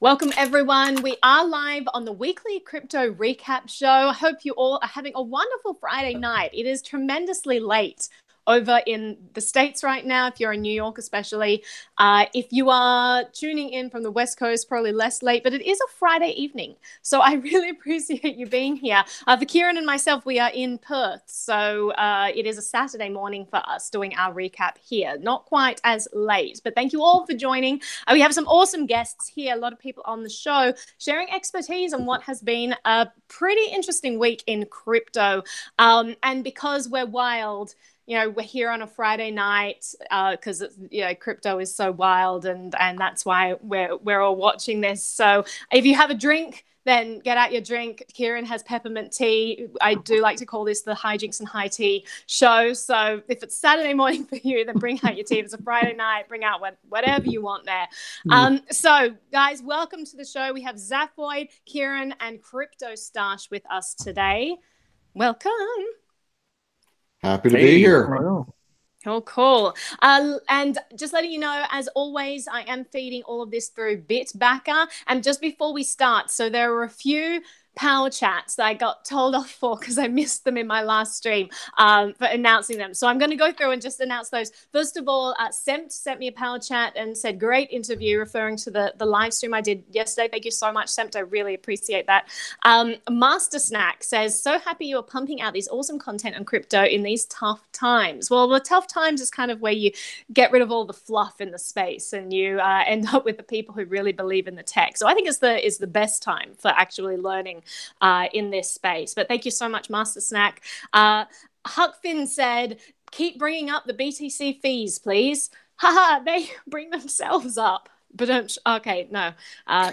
Welcome, everyone. We are live on the weekly crypto recap show. I hope you all are having a wonderful Friday night. It is tremendously late over in the States right now, if you're in New York especially. If you are tuning in from the West Coast, probably less late, but it is a Friday evening. So I really appreciate you being here. For Kieran and myself, we are in Perth. So it is a Saturday morning for us doing our recap here. Not quite as late, but thank you all for joining. We have some awesome guests here, a lot of people on the show sharing expertise on what has been a pretty interesting week in crypto. And because we're wild, you know, we're here on a Friday night because crypto is so wild, and that's why we're all watching this. So if you have a drink, then get out your drink. Kieran has peppermint tea. I do like to call this the hijinks and high tea show. So if it's Saturday morning for you, then bring out your tea. If it's a Friday night, bring out whatever you want there. So guys, welcome to the show. We have Zafoid, Kieran, and Crypto Stash with us today. Welcome. Happy to be here. Oh, cool. And just letting you know, as always, I am feeding all of this through Bitbacker. And just before we start, so there were a few power chats that I got told off for because I missed them in my last stream for announcing them. So I'm going to go through and just announce those. First of all, Semt sent me a power chat and said, great interview, referring to the live stream I did yesterday. Thank you so much, Semt. I really appreciate that. Master Snack says, so happy you are pumping out these awesome content on crypto in these tough times. Well, the tough times is kind of where you get rid of all the fluff in the space and you end up with the people who really believe in the tech. So I think it's the best time for actually learning in this space. But thank you so much, Master Snack. Huckfin said, keep bringing up the BTC fees, please. Haha, they bring themselves up. But okay, no,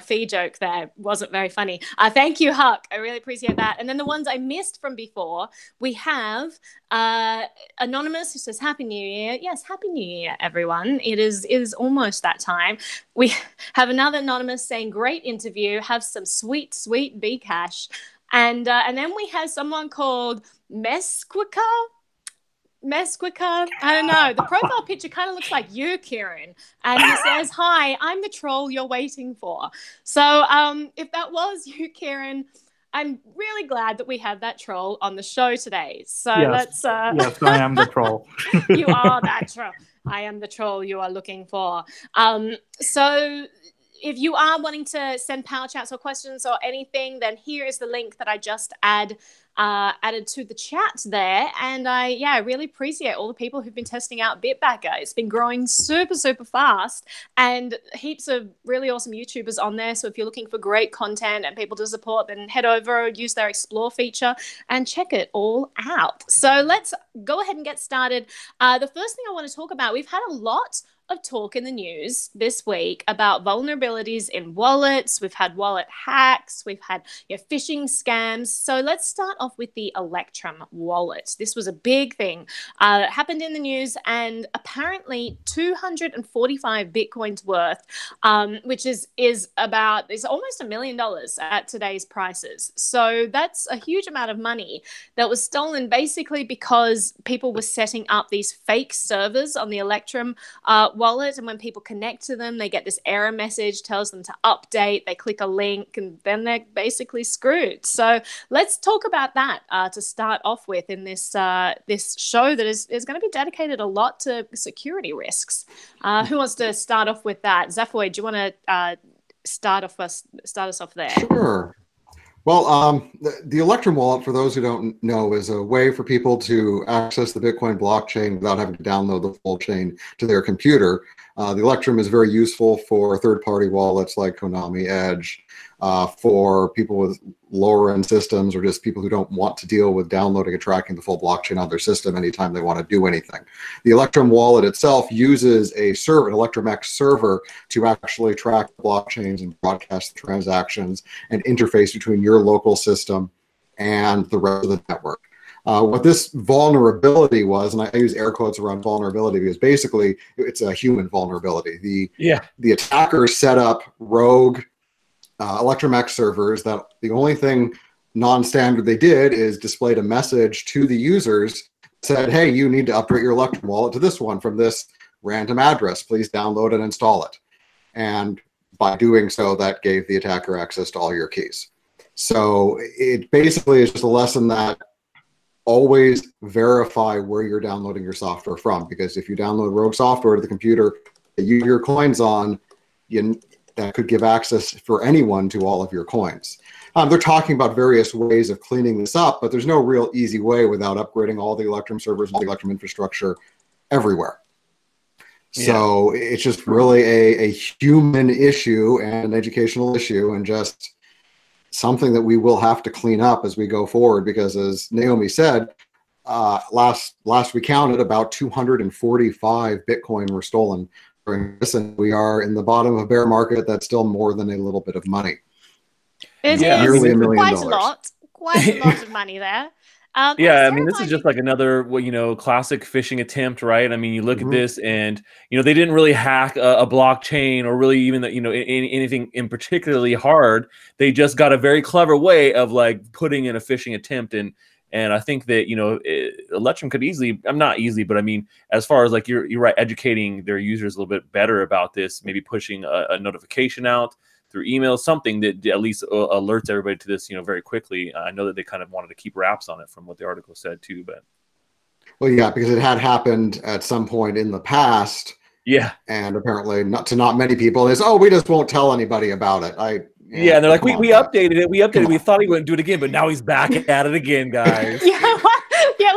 fee joke there wasn't very funny. Thank you, Huck. I really appreciate that. And then the ones I missed from before, we have Anonymous, who says Happy New Year. Yes, Happy New Year, everyone. It is almost that time. We have another Anonymous saying great interview. Have some sweet Bcash, and then we have someone called Mesquica. I don't know. The profile picture kind of looks like you, Kieran. And he says, hi, I'm the troll you're waiting for. So if that was you, Kieran, I'm really glad that we have that troll on the show today. So yes, yes, I am the troll. You are that troll. I am the troll you are looking for. So if you are wanting to send power chats or questions or anything, then here is the link that I just added to the chat there. And I really appreciate all the people who've been testing out Bitbacker. It's been growing super fast, and heaps of really awesome YouTubers on there. So if you're looking for great content and people to support, then head over, use their explore feature and check it all out. So let's go ahead and get started. The first thing I want to talk about, we've had a lot of talk in the news this week about vulnerabilities in wallets. We've had wallet hacks. We've had phishing scams. So let's start off with the Electrum wallet. This was a big thing that happened in the news, and apparently 245 Bitcoins worth, which is almost $1 million at today's prices. So that's a huge amount of money that was stolen basically because people were setting up these fake servers on the Electrum wallet, and when people connect to them, they get this error message, tells them to update. They click a link, and then they're basically screwed. So let's talk about that to start off with in this this show that is going to be dedicated a lot to security risks. Who wants to start off with that? Zafoid, do you want to start us off there? Sure. Well, the Electrum wallet, for those who don't know, is a way for people to access the Bitcoin blockchain without having to download the full chain to their computer. The Electrum is very useful for third-party wallets like Konami, Edge, for people with lower-end systems, or just people who don't want to deal with downloading and tracking the full blockchain on their system anytime they want to do anything. The Electrum wallet itself uses a server, an Electrum X server, to actually track blockchains and broadcast the transactions and interface between your local system and the rest of the network. What this vulnerability was, and I use air quotes around vulnerability because basically it's a human vulnerability. The attackers set up rogue Electrum X servers that the only thing non-standard they did is displayed a message to the users that said, hey, you need to upgrade your Electrum wallet to this one from this random address. Please download and install it. And by doing so, that gave the attacker access to all your keys. So it basically is just a lesson that always verify where you're downloading your software from, because if you download rogue software to the computer that you your coins on, that could give access for anyone to all of your coins. They're talking about various ways of cleaning this up, but there's no real easy way without upgrading all the Electrum servers and the Electrum infrastructure everywhere. So it's just really a human issue and an educational issue, and just something that we will have to clean up as we go forward, because as Naomi said, last we counted about 245 Bitcoin were stolen during this, and we are in the bottom of a bear market that's still more than a little bit of money. It is quite a lot of money there. Yeah, I mean, this is just like another, classic phishing attempt, right? I mean, you look at this, and they didn't really hack a blockchain or really even anything in particularly hard. They just got a very clever way of like putting in a phishing attempt, and I think that Electrum could easily, not easily, but I mean, as far as like you're right, educating their users a little bit better about this, maybe pushing a notification out through email, something that at least alerts everybody to this, very quickly. I know that they kind of wanted to keep wraps on it from what the article said too, but. Well, yeah, because it had happened at some point in the past. Yeah. And apparently not many people is, we just won't tell anybody about it. Yeah, and they're like, we updated it. We thought he wouldn't do it again, but now he's back at it again, guys.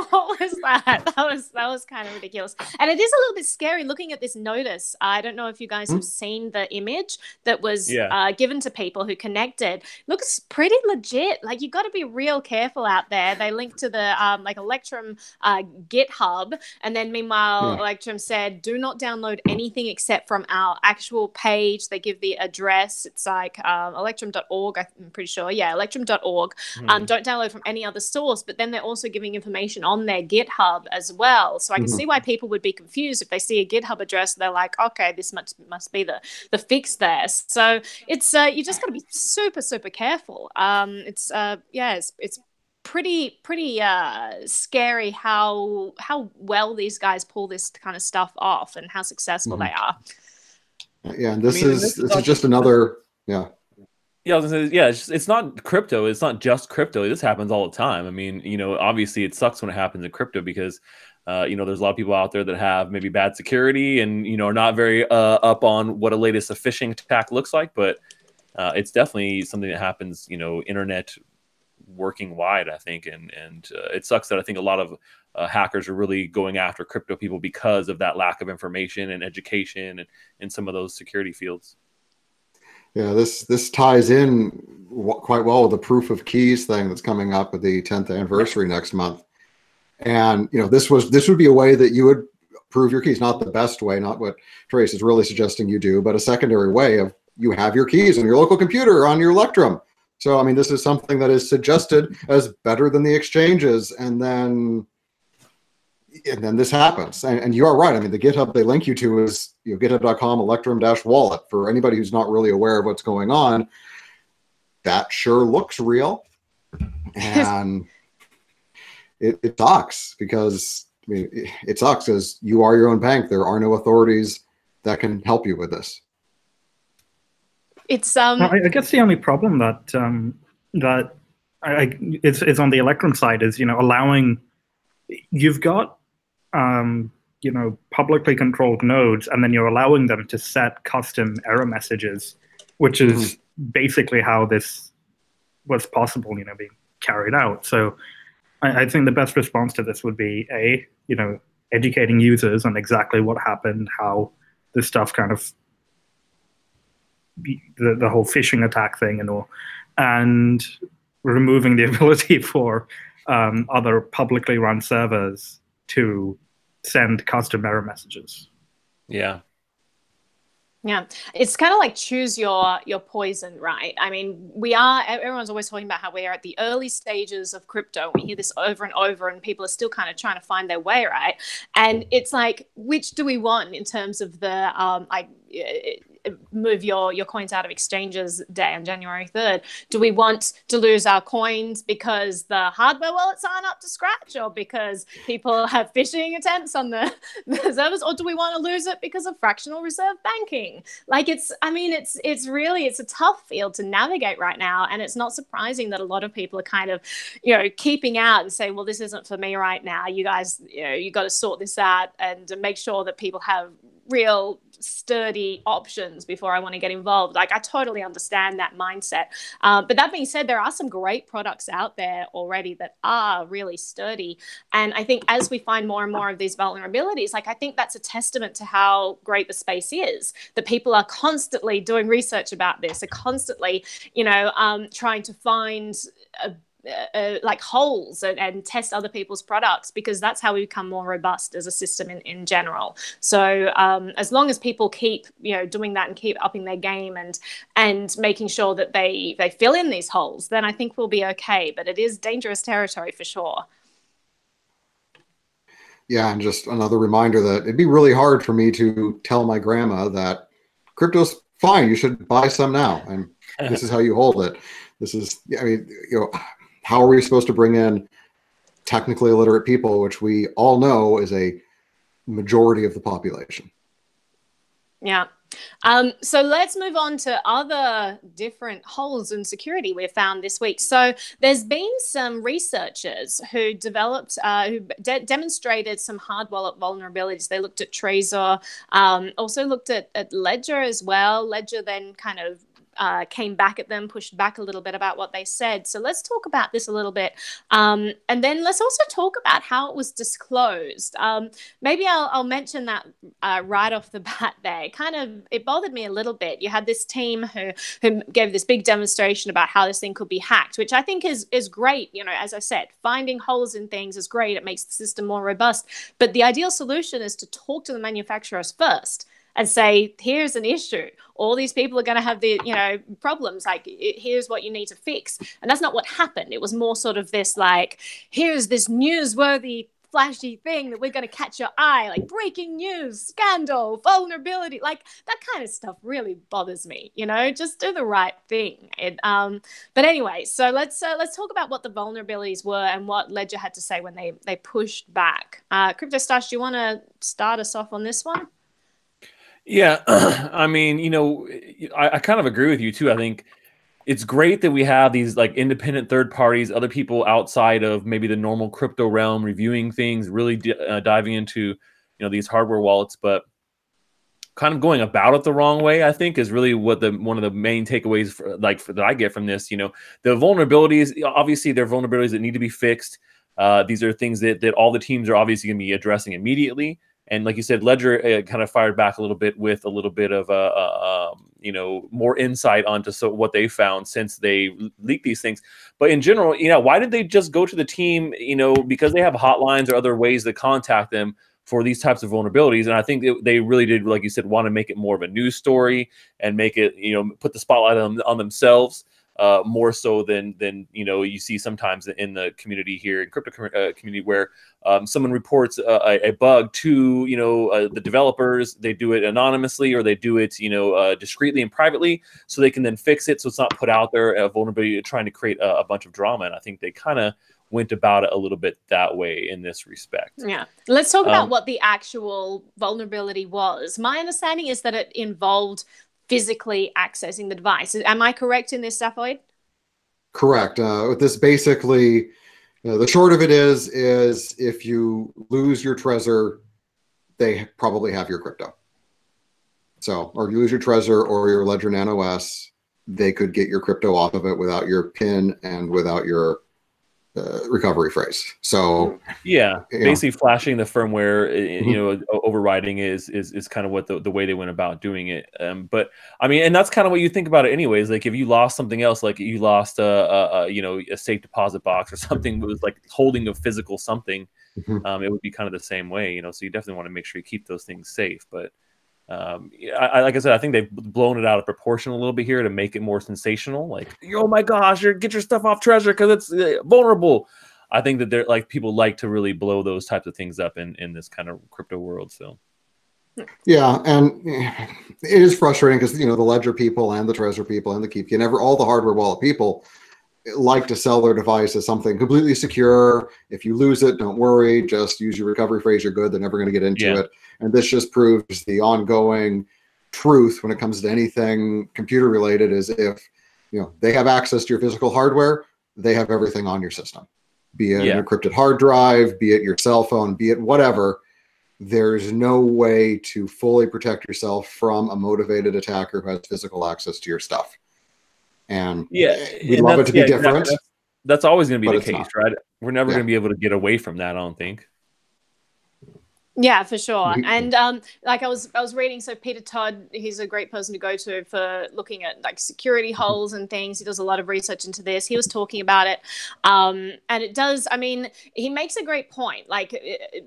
What was that? That was kind of ridiculous. And it is a little bit scary looking at this notice. I don't know if you guys have seen the image that was given to people who connected. Looks pretty legit. Like, you got to be real careful out there. They linked to the Electrum GitHub, and then meanwhile Electrum said, do not download anything except from our actual page. They give the address. It's like electrum.org, I'm pretty sure. Yeah, electrum.org. Don't download from any other source. But then they're also giving information on their GitHub as well. So I can see why people would be confused if they see a GitHub address. They're like, okay, this must be the fix there. So it's you just got to be super, super careful. It's pretty scary how well these guys pull this kind of stuff off and how successful they are. Yeah, and this is just another Yeah, I was gonna say, it's not crypto. It's not just crypto. This happens all the time. I mean, obviously it sucks when it happens in crypto because, there's a lot of people out there that have maybe bad security and, are not very up on what a latest phishing attack looks like. But it's definitely something that happens, internet working wide, I think. And it sucks that I think a lot of hackers are really going after crypto people because of that lack of information and education and in some of those security fields. Yeah, this ties in quite well with the proof of keys thing that's coming up with the 10th anniversary next month. And this would be a way that you would prove your keys, not the best way, not what Trace is really suggesting you do, but a secondary way of you have your keys on your local computer on your Electrum. So I mean, this is something that is suggested as better than the exchanges, and then this happens. And you are right. I mean, the GitHub they link you to is github.com electrum-wallet. For anybody who's not really aware of what's going on, that sure looks real. And it sucks because, I mean, it sucks because you are your own bank. There are no authorities that can help you with this. It's Well, I guess the only problem that it's on the Electrum side is, allowing, you've got publicly controlled nodes, and then you're allowing them to set custom error messages, which is basically how this was possible, being carried out. So I think the best response to this would be educating users on exactly what happened, how this stuff kind of, the whole phishing attack thing and all, and removing the ability for other publicly run servers to send custom error messages. Yeah. It's kind of like choose your poison, right? I mean, everyone's always talking about how we are at the early stages of crypto. We hear this over and over, and people are still kind of trying to find their way, right? And it's like, which do we want in terms of the move your coins out of exchanges day on January 3rd? Do we want to lose our coins because the hardware wallets aren't up to scratch, or because people have phishing attempts on the servers, or do we want to lose it because of fractional reserve banking? Like, it's really a tough field to navigate right now, and it's not surprising that a lot of people are kind of, keeping out and say, well, this isn't for me right now. You guys, you got to sort this out and make sure that people have real sturdy options before I want to get involved. Like, I totally understand that mindset. But that being said, there are some great products out there already that are really sturdy. And I think as we find more and more of these vulnerabilities, like, I think that's a testament to how great the space is, that people are constantly doing research about this, are constantly, trying to find like holes and test other people's products, because that's how we become more robust as a system in general. So as long as people keep doing that and keep upping their game and making sure that they fill in these holes, then I think we'll be okay. But it is dangerous territory for sure. Yeah, and just another reminder that it'd be really hard for me to tell my grandma that crypto's fine, you should buy some now, and this is how you hold it. This is, how are we supposed to bring in technically illiterate people, which we all know is a majority of the population? Yeah. So let's move on to other different holes in security we've found this week. So there's been some researchers who developed, who demonstrated some hard wallet vulnerabilities. They looked at Trezor, also looked at Ledger as well. Ledger then kind of came back at them, pushed back a little bit about what they said. So let's talk about this a little bit. And then let's also talk about how it was disclosed. Maybe I'll mention that right off the bat there. It bothered me a little bit. You had this team who gave this big demonstration about how this thing could be hacked, which I think is great. As I said, finding holes in things is great. It makes the system more robust. But the ideal solution is to talk to the manufacturers first and say, here's an issue. All these people are going to have the, problems. Like, here's what you need to fix. And that's not what happened. It was more sort of this, like, here's this newsworthy, flashy thing that we're going to catch your eye, like breaking news, scandal, vulnerability. Like, that kind of stuff really bothers me. Just do the right thing. But anyway, so let's talk about what the vulnerabilities were and what Ledger had to say when they pushed back. CryptoStash, do you want to start us off on this one? Yeah, I mean, I kind of agree with you too. I think it's great that we have these like independent third parties, other people outside of maybe the normal crypto realm reviewing things, really diving into these hardware wallets, but kind of going about it the wrong way, I think, is really what one of the main takeaways that I get from this. The vulnerabilities, obviously, they're vulnerabilities that need to be fixed. These are things that all the teams are obviously going to be addressing immediately. And like you said, Ledger kind of fired back a little bit with a little bit of more insight onto what they found since they leaked these things. But in general, why did they just go to the team? Because they have hotlines or other ways to contact them for these types of vulnerabilities. And I think they really did, like you said, want to make it more of a news story and make it, put the spotlight on themselves. More so than you see sometimes in the community here, in crypto community, where someone reports a bug to the developers. They do it anonymously, or they do it discreetly and privately, so they can then fix it, so it's not put out there, a vulnerability trying to create a bunch of drama. And I think they kind of went about it a little bit that way in this respect. Yeah. Let's talk about what the actual vulnerability was. My understanding is that it involved physically accessing the device. Am I correct in this, Safoid? Correct. With this, basically, the short of it is if you lose your Trezor, they probably have your crypto. So, or you lose your Trezor or your Ledger Nano S, they could get your crypto off of it without your PIN and without your recovery phrase. So yeah, basically flashing the firmware, overriding is kind of what the way they went about doing it. But I mean, and that's kind of what you think about it anyways. Like, if you lost something else, like you lost a safe deposit box or something that was like holding a physical something, it would be kind of the same way, so you definitely want to make sure you keep those things safe. But like I said, I think they've blown it out of proportion a little bit here to make it more sensational. Like, oh my gosh, get your stuff off Trezor because it's vulnerable. I think that they're like, people like to really blow those types of things up in this kind of crypto world. So Yeah, and it is frustrating because the ledger people and the trezor people and the keep all the hardware wallet people like to sell their device as something completely secure. If you lose it, don't worry. Just use your recovery phrase. You're good. They're never going to get into it. And this just proves the ongoing truth when it comes to anything computer related is if they have access to your physical hardware, they have everything on your system, be it an encrypted hard drive, be it your cell phone, be it whatever. There's no way to fully protect yourself from a motivated attacker who has physical access to your stuff. And we'd love it to be different. That's always going to be the case, not. right? We're never going to be able to get away from that, I don't think. Yeah, for sure. And like I was reading, so Peter Todd, he's a great person to go to for looking at like security holes and things. He does a lot of research into this. He was talking about it. And it does, I mean, he makes a great point. Like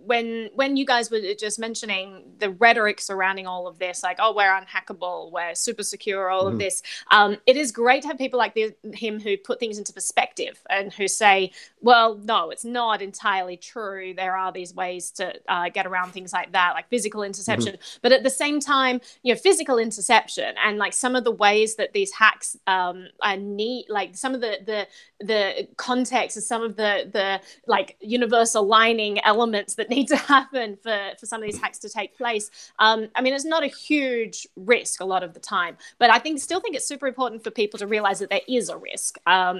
when you guys were just mentioning the rhetoric surrounding all of this, like, oh, we're unhackable, we're super secure, all of this. It is great to have people like him who put things into perspective and who say, well, no, it's not entirely true. There are these ways to get around things like that, like physical interception. But at the same time, physical interception and like some of the ways that these hacks are neat, like some of the context and some of the like universal lining elements that need to happen for some of these hacks to take place. I mean, it's not a huge risk a lot of the time, but I still think it's super important for people to realize that there is a risk.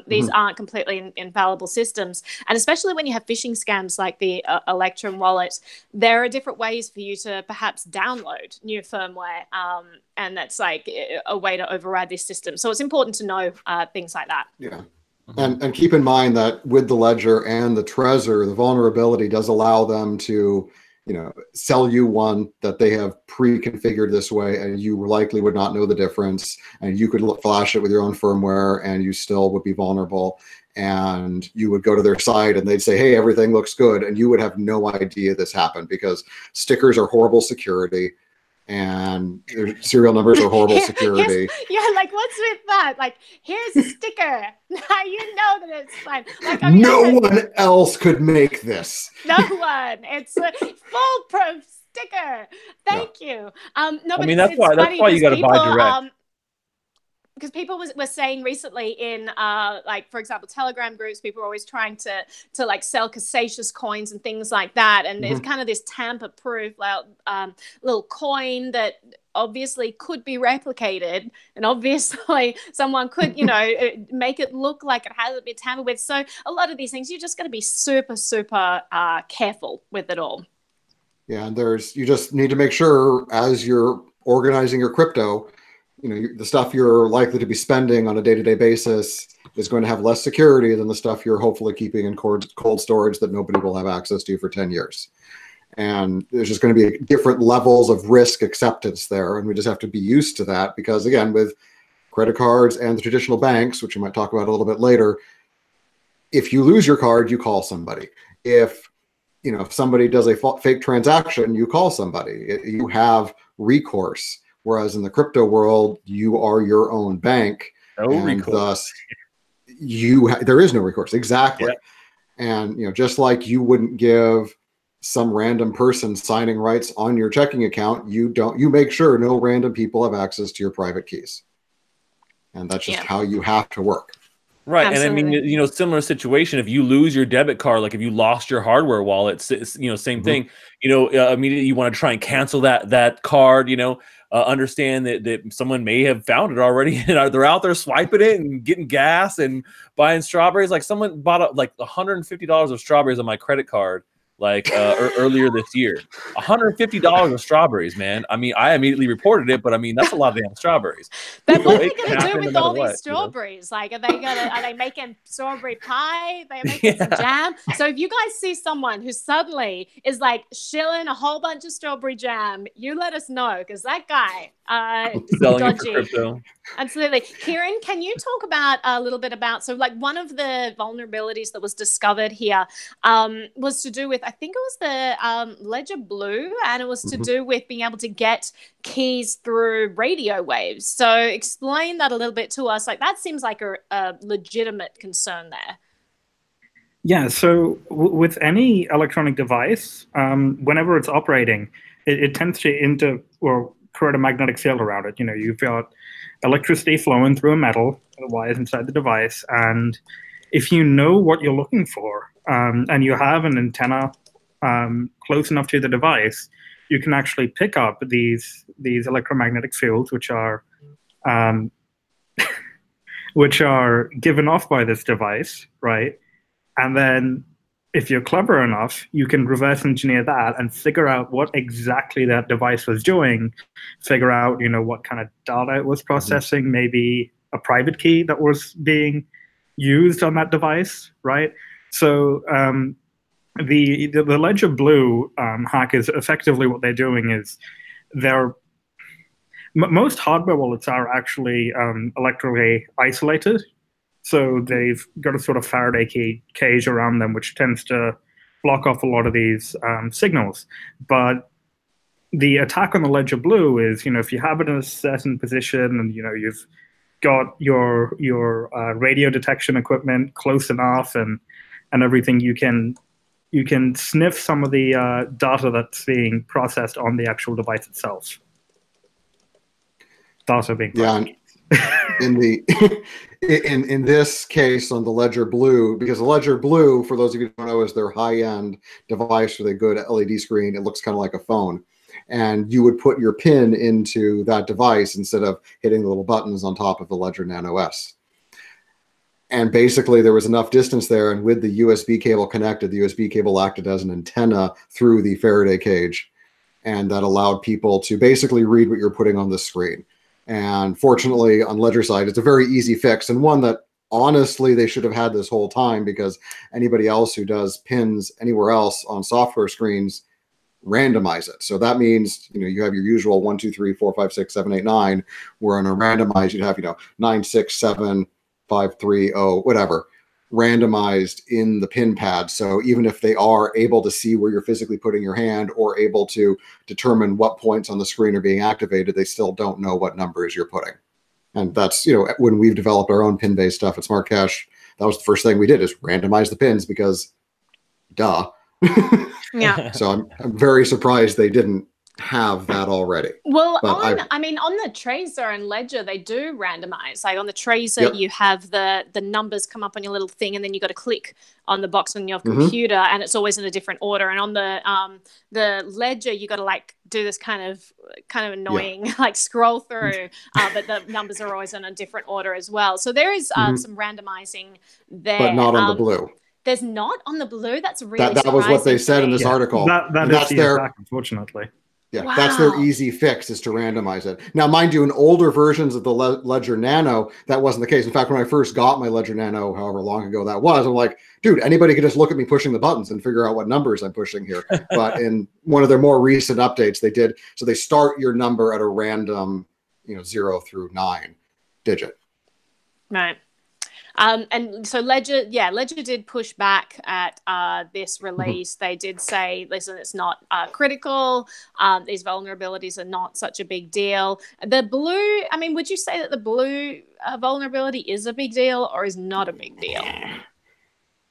These aren't completely infallible systems. And especially when you have phishing scams like the Electrum wallet, there are different ways for you to perhaps download new firmware. And that's like a way to override this system. So it's important to know things like that. Yeah. And keep in mind that with the ledger and the trezor, the vulnerability does allow them to sell you one that they have pre-configured this way, and you likely would not know the difference, and you could flash it with your own firmware and you still would be vulnerable. And you would go to their site and they'd say, hey, everything looks good. And you would have no idea this happened because stickers are horrible security and their serial numbers are horrible security. Like what's with that? Like, here's a sticker. Now you know that it's fine. Like, no one else could make this. No one. It's a foolproof sticker. Thank you. No, but that's why you got to buy direct. Because people were saying recently in like, for example, Telegram groups, people are always trying to like sell Cassacious coins and things like that. And it's kind of this tamper-proof little coin that obviously could be replicated, and obviously someone could, make it look like it hasn't been tampered with. So a lot of these things, you just got to be super, super careful with it all. Yeah, and you just need to make sure as you're organizing your crypto, the stuff you're likely to be spending on a day-to-day basis is going to have less security than the stuff you're hopefully keeping in cold storage that nobody will have access to for 10 years. And there's just going to be different levels of risk acceptance there. And we just have to be used to that because, again, with credit cards and the traditional banks, which we might talk about a little bit later, if you lose your card, you call somebody. If somebody does a fake transaction, you call somebody. You have recourse. Whereas in the crypto world, you are your own bank, thus there is no recourse. Exactly. Yeah. And just like you wouldn't give some random person signing rights on your checking account, you make sure no random people have access to your private keys. And that's just how you have to work. Right. Absolutely. And I mean, similar situation, if you lose your debit card, like if you lost your hardware wallet, same thing, immediately you want to try and cancel that card, understand that someone may have found it already and they're out there swiping it and getting gas and buying strawberries. Like someone bought like $150 of strawberries on my credit card, like earlier this year. $150 of strawberries, man. I mean, I immediately reported it, but I mean, that's a lot of damn strawberries. But what are they going to do with all these strawberries? Like, are they making strawberry pie? Are they making some jam? So if you guys see someone who suddenly is like shilling a whole bunch of strawberry jam, you let us know, because that guy selling dodgy. it for crypto. Absolutely. Kieran, can you talk about a little bit about, so like one of the vulnerabilities that was discovered here was to do with, I think it was the Ledger Blue, and it was to do with being able to get keys through radio waves. So explain that a little bit to us. Like, that seems like a legitimate concern there. Yeah, so with any electronic device, whenever it's operating, it tends to create a magnetic field around it. You've got electricity flowing through a metal, the wires inside the device, and if you know what you're looking for, and you have an antenna close enough to the device, you can actually pick up these electromagnetic fields, which are given off by this device, right? And then if you're clever enough, you can reverse engineer that and figure out what exactly that device was doing, figure out, what kind of data it was processing, maybe a private key that was being used on that device, right? So the Ledger Blue hack is effectively what they're doing is most hardware wallets are actually electrically isolated. So they've got a sort of Faraday cage around them, which tends to block off a lot of these signals. But the attack on the Ledger Blue is, if you have it in a certain position and, you've got your radio detection equipment close enough and everything, you can sniff some of the data that's being processed on the actual device itself. Data being processed. Yeah. In this case on the Ledger Blue, because the Ledger Blue, for those of you who don't know, is their high-end device with a good LED screen. It looks kind of like a phone, and you would put your PIN into that device instead of hitting the little buttons on top of the Ledger Nano S. And basically there was enough distance there, and with the USB cable connected, the USB cable acted as an antenna through the Faraday cage, and that allowed people to basically read what you're putting on the screen. And fortunately, on Ledger side, it's a very easy fix, and one that honestly they should have had this whole time, because anybody else who does pins anywhere else on software screens randomize it. So that means, you have your usual 1, 2, 3, 4, 5, 6, 7, 8, 9, where on a randomized you'd have 9, 6, 7, 5, 3, 0, whatever, randomized in the pin pad. So even if they are able to see where you're physically putting your hand or able to determine what points on the screen are being activated, they still don't know what numbers you're putting. And that's, when we've developed our own pin-based stuff at SmartCash, that was the first thing we did, is randomize the pins, because duh. Yeah. So I'm very surprised they didn't have that already. Well, on the Trezor and Ledger, they do randomize. Like on the Trezor, you have the numbers come up on your little thing, and then you got to click on the box on your computer, and it's always in a different order. And on the Ledger, you got to do this kind of annoying scroll through, but the numbers are always in a different order as well. So there is some randomizing there, but not on the Blue. There's not on the Blue. That's really that was what they said in this article. That's their attack, unfortunately. Yeah, wow. That's their easy fix, is to randomize it. Now, mind you, in older versions of the Ledger Nano, that wasn't the case. In fact, when I first got my Ledger Nano, however long ago that was, I'm like, dude, anybody could just look at me pushing the buttons and figure out what numbers I'm pushing here. But in one of their more recent updates, they did. So they start your number at a random, 0 through 9 digit. Right. And so Ledger did push back at this release. They did say, listen, it's not critical. These vulnerabilities are not such a big deal. The Blue, would you say that the Blue vulnerability is a big deal or is not a big deal?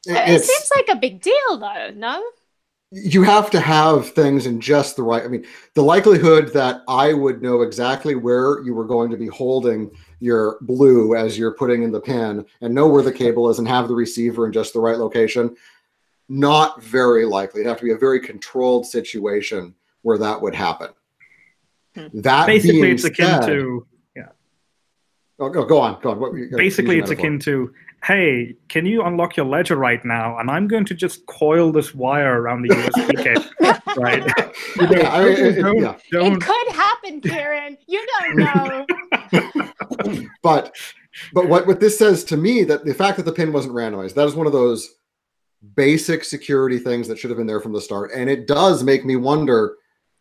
It seems like a big deal, though, no? You have to have things in just the right. The likelihood that I would know exactly where you were going to be holding your Blue as you're putting in the pin and know where the cable is and have the receiver in just the right location, not very likely. It'd have to be a very controlled situation where that would happen. That basically, it's akin to go on. Basically, it's akin to, hey, can you unlock your Ledger right now? And I'm going to just coil this wire around the USB cable, right? It could happen, Kieran. You don't know. But what this says to me, that the fact that the pin wasn't randomized, that is one of those basic security things that should have been there from the start. And it does make me wonder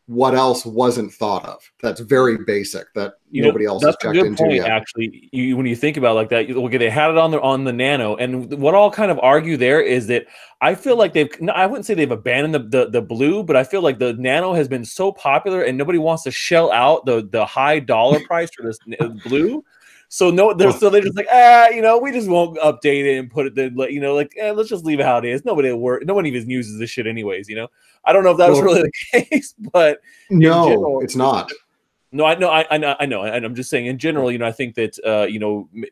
what else wasn't thought of. That's very basic, that nobody else has that's a checked good into point, yet. actually. When you think about it like that, okay, they had it on the Nano, and what I'll kind of argue there is that I feel like I wouldn't say they've abandoned the Blue, but I feel like the Nano has been so popular, and nobody wants to shell out the high dollar price for this Blue. So so they're just like, we just won't update it and put it then, let's just leave it how it is. Nobody even uses this shit anyways. I don't know if that was really the case, but no, in general, it's not. No, I know, I know, and I'm just saying in general. I think that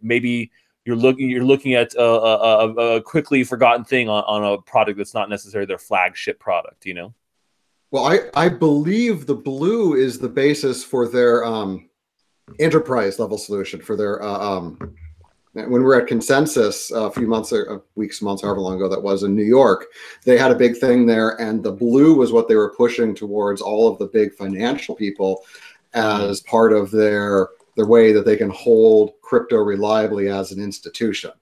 maybe you're looking at a quickly forgotten thing on a product that's not necessarily their flagship product. Well, I believe the Blue is the basis for their enterprise level solution for their when we were at Consensus a few months, weeks, months, however long ago that was in New York, they had a big thing there, and the Blue was what they were pushing towards all of the big financial people as part of their way that they can hold crypto reliably as an institution.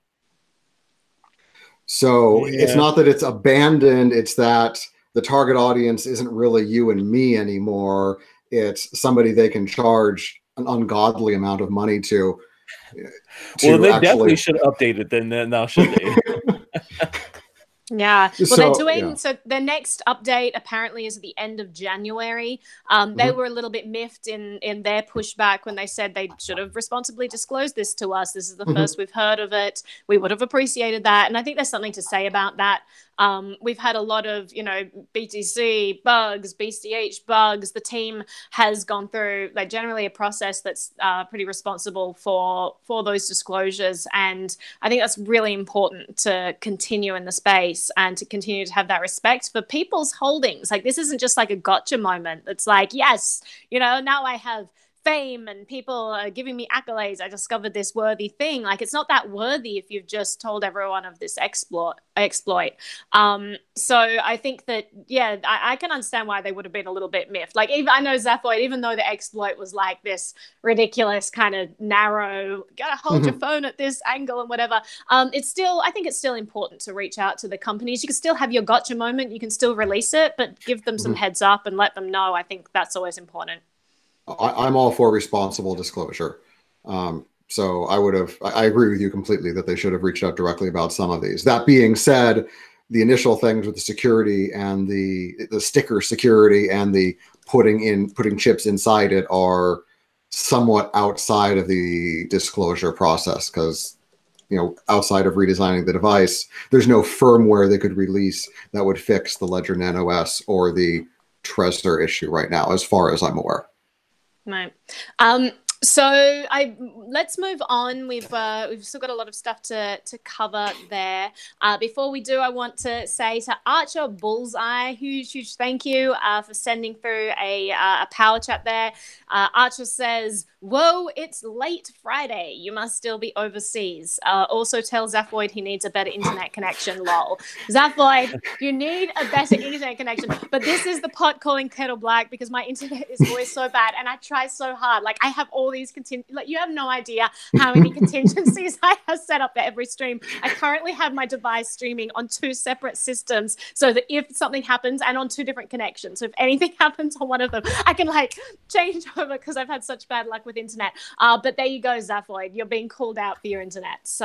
So it's not that it's abandoned, it's that the target audience isn't really you and me anymore. It's somebody they can charge an ungodly amount of money to well, they definitely should update it then now, should they? Yeah, well, they're doing so. The next update apparently is at the end of January. They were a little bit miffed in their pushback when they said they should have responsibly disclosed this to us. This is the first we've heard of it. We would have appreciated that, and I think there's something to say about that. We've had a lot of, BTC bugs, BCH bugs. The team has gone through generally a process that's pretty responsible for those disclosures. And I think that's really important to continue in the space and to continue to have that respect for people's holdings. This isn't just like a gotcha moment. It's like, yes, now I have fame and people are giving me accolades. I discovered this worthy thing. It's not that worthy if you've just told everyone of this exploit. So I think that, I can understand why they would have been a little bit miffed. Even I know Zaphoid, even though the exploit was this ridiculous kind of narrow, gotta hold your phone at this angle and whatever. I think it's still important to reach out to the companies. You can still have your gotcha moment. You can still release it, but give them some heads up and let them know. I think that's always important. I'm all for responsible disclosure. So I agree with you completely that they should have reached out directly about some of these. That being said, the initial things with the security and the sticker security and the putting chips inside it are somewhat outside of the disclosure process because, outside of redesigning the device, there's no firmware they could release that would fix the Ledger Nano S or the Trezor issue right now, as far as I'm aware. Right. So let's move on. We've still got a lot of stuff to cover there. Before we do, I want to say to Archer Bullseye, huge thank you for sending through a power chat there. Archer says, "Whoa, it's late Friday. You must still be overseas." Also tell Zaphoid he needs a better internet connection. Lol. Zaphoid, you need a better internet connection. But this is the pot calling kettle black because my internet is always so bad, and I try so hard. I have all these you have no idea how many contingencies I have set up for every stream. I currently have my device streaming on 2 separate systems so that if something happens, and on 2 different connections, so if anything happens on one of them, I can change over because I've had such bad luck with internet. But there you go, Zaphoid, you're being called out for your internet. So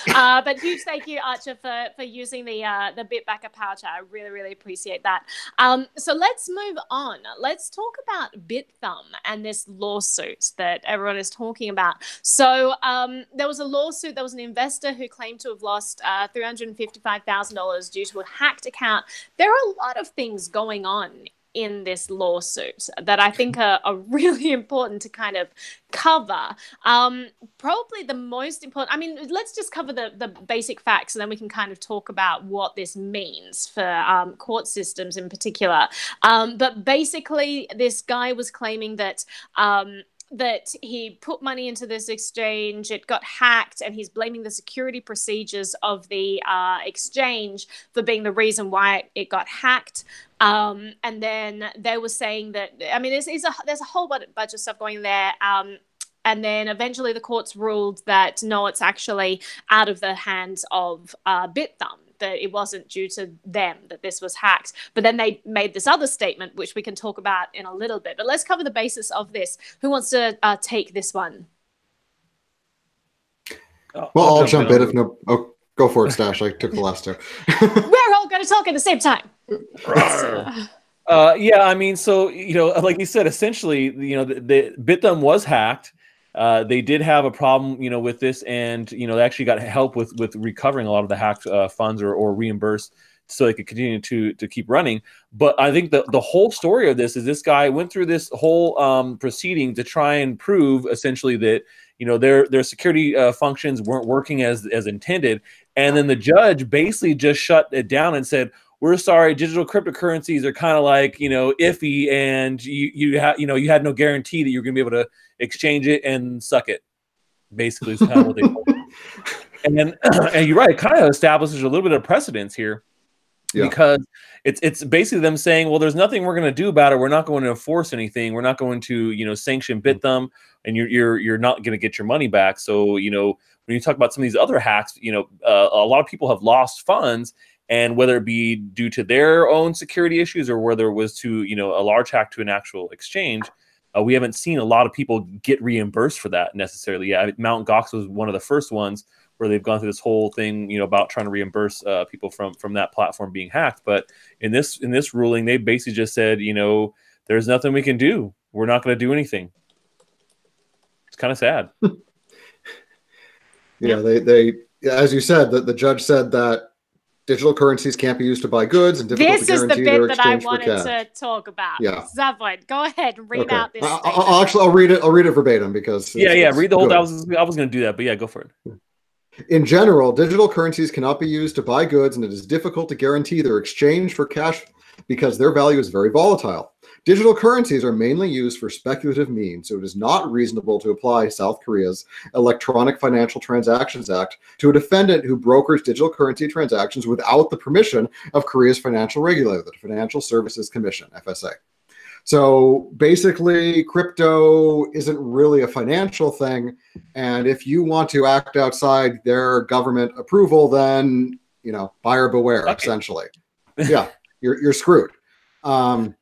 but huge thank you, Archer, for using the Bitbacker power chat. I really appreciate that. So let's move on. Let's talk about BitThumb and this lawsuit that everyone is talking about. So there was a lawsuit. There was an investor who claimed to have lost $355,000 due to a hacked account. There are a lot of things going on in this lawsuit that I think are really important to kind of cover. Probably the most important, let's just cover the basic facts and then we can kind of talk about what this means for court systems in particular. But basically, this guy was claiming that that he put money into this exchange, it got hacked, and he's blaming the security procedures of the exchange for being the reason why it got hacked. And then they were saying that, there's a whole bunch of stuff going there. And then eventually the courts ruled that no, it's actually out of the hands of BitThumb. that it wasn't due to them that this was hacked. But then they made this other statement, which we can talk about in a little bit. But let's cover the basis of this. Who wants to take this one? Well, I'll jump in if no. Oh, go for it, Stash. I took the last two. We're all going to talk at the same time. Yeah, I mean, so, you know, like you said, essentially, you know, the Bithumb was hacked. They did have a problem, you know, with this, and, you know, they actually got help with recovering a lot of the hacked funds or reimbursed, so they could continue to keep running. But I think the whole story of this is this guy went through this whole proceeding to try and prove essentially that, you know, their security functions weren't working as intended, and then the judge basically just shut it down and said, "We're sorry, digital cryptocurrencies are kind of like, you know, iffy, and you had no guarantee that you're going to be able to exchange it, and suck it." Basically, is kind of what they told them. And then, and you're right, it kind of establishes a little bit of precedence here. Yeah. Because it's basically them saying, well, there's nothing we're going to do about it. We're not going to enforce anything. We're not going to, you know, sanction Bithumb, and you're not going to get your money back. So, you know, when you talk about some of these other hacks, you know, a lot of people have lost funds, and whether it be due to their own security issues or whether it was to, you know, a large hack to an actual exchange, we haven't seen a lot of people get reimbursed for that necessarily. Yeah, Mt. Gox was one of the first ones where they've gone through this whole thing, you know, about trying to reimburse people from that platform being hacked. But in this ruling, they basically just said, you know, there's nothing we can do. We're not going to do anything. It's kind of sad. Yeah, they as you said, the judge said that digital currencies can't be used to buy goods, and difficult to guarantee their exchange for cash. This is the bit that I wanted to talk about. Yeah, Zavod, go ahead and read out this. I'll read it. I'll read it verbatim because read the whole. I was going to do that, but yeah, go for it. In general, digital currencies cannot be used to buy goods, and it is difficult to guarantee their exchange for cash because their value is very volatile. Digital currencies are mainly used for speculative means, so it is not reasonable to apply South Korea's Electronic Financial Transactions Act to a defendant who brokers digital currency transactions without the permission of Korea's financial regulator, the Financial Services Commission, FSA. So basically, crypto isn't really a financial thing, and if you want to act outside their government approval, then, you know, buyer beware, essentially. Yeah, you're screwed. And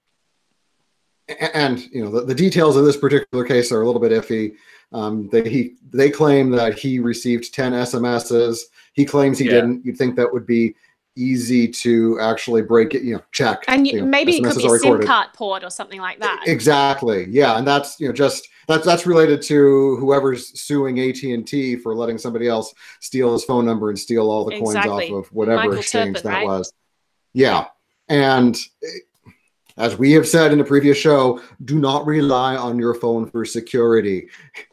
you know, the details of this particular case are a little bit iffy. They claim that he received 10 SMSs. He claims he didn't. You'd think that would be easy to actually break it, you know, check. And maybe it could be a SIM card port or something like that. Exactly. Yeah, and that's, you know, just that's related to whoever's suing AT&T for letting somebody else steal his phone number and steal all the coins off of whatever exchange that was. Yeah, and as we have said in a previous show, do not rely on your phone for security.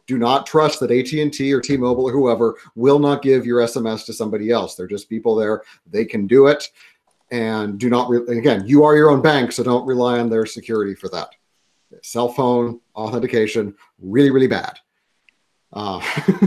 Do not trust that AT&T or T-Mobile or whoever will not give your SMS to somebody else. They're just people there. They can do it. And do not, again, you are your own bank, so don't rely on their security for that. Cell phone authentication, really, really bad.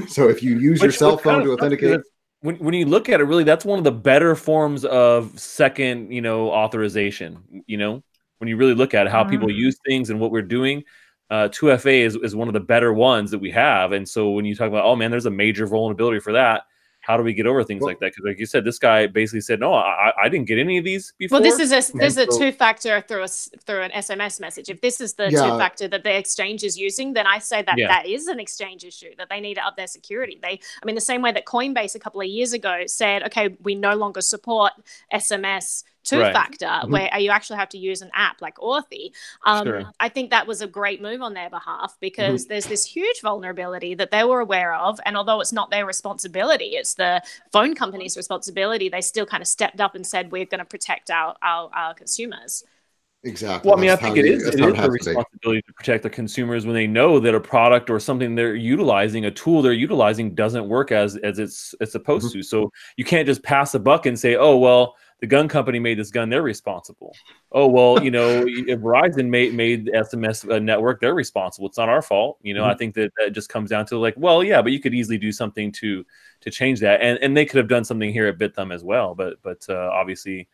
So if you use your cell phone to authenticate... When you look at it, really, that's one of the better forms of second, you know, authorization, you know? When you really look at how people use things and what we're doing, 2FA is one of the better ones that we have. And so when you talk about, oh man, there's a major vulnerability for that, how do we get over things like that? Because like you said, this guy basically said, no, I didn't get any of these before. Well, this is a two-factor through an SMS message. If this is the two-factor that the exchange is using, then I say that that is an exchange issue, that they need to up their security. I mean, the same way that Coinbase a couple of years ago said, okay, we no longer support SMS two-factor, where you actually have to use an app like Authy. I think that was a great move on their behalf, because there's this huge vulnerability that they were aware of, and although it's not their responsibility, it's the phone company's responsibility, they still kind of stepped up and said, we're going to protect our consumers. Exactly. Well, I mean, I think it is the responsibility to protect the consumers when they know that a product or something they're utilizing, a tool they're utilizing, doesn't work as it's supposed to. So you can't just pass a buck and say, oh, well, the gun company made this gun, they're responsible. Oh, well, you know, if Verizon made the SMS network, they're responsible. It's not our fault. You know, I think that just comes down to like, well, yeah, but you could easily do something to change that. And they could have done something here at Bithumb as well. But obviously,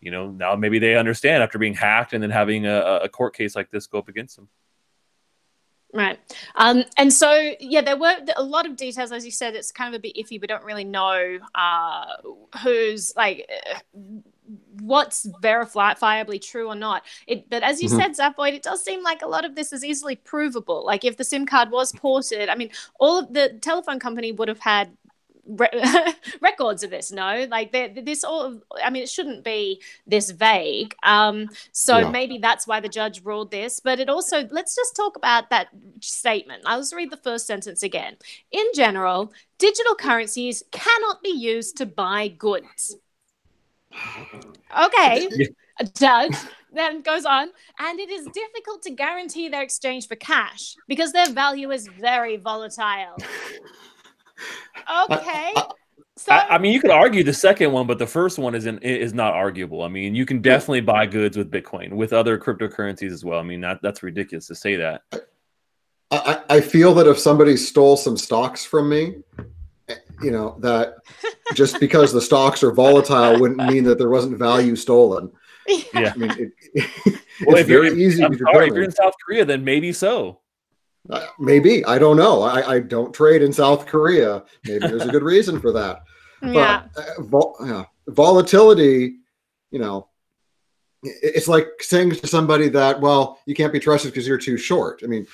you know, now maybe they understand after being hacked and then having a court case like this go up against them. Right. And so, yeah, there were a lot of details. As you said, it's kind of a bit iffy. We don't really know who's like what's verifiably true or not. But as you said, Zapvoid, it does seem like a lot of this is easily provable. Like if the SIM card was ported, I mean, all of the telephone company would have had records of this, no? Like this all, I mean, it shouldn't be this vague. So maybe that's why the judge ruled this. But it also, let's just talk about that statement. I'll just read the first sentence again. In general, digital currencies cannot be used to buy goods. Okay. A judge then goes on, and it is difficult to guarantee their exchange for cash because their value is very volatile. Okay. So I mean, you could argue the second one, but the first one is not arguable. I mean, you can definitely buy goods with Bitcoin, with other cryptocurrencies as well. I mean, that's ridiculous to say that. I feel that if somebody stole some stocks from me, you know, that just because the stocks are volatile wouldn't mean that there wasn't value stolen. Yeah. I mean, well, it's very easy to determine. If you're in South Korea, then maybe so. Maybe. I don't know. I don't trade in South Korea. Maybe there's a good reason for that. Yeah. But volatility, you know, it's like saying to somebody that, well, you can't be trusted because you're too short. I mean,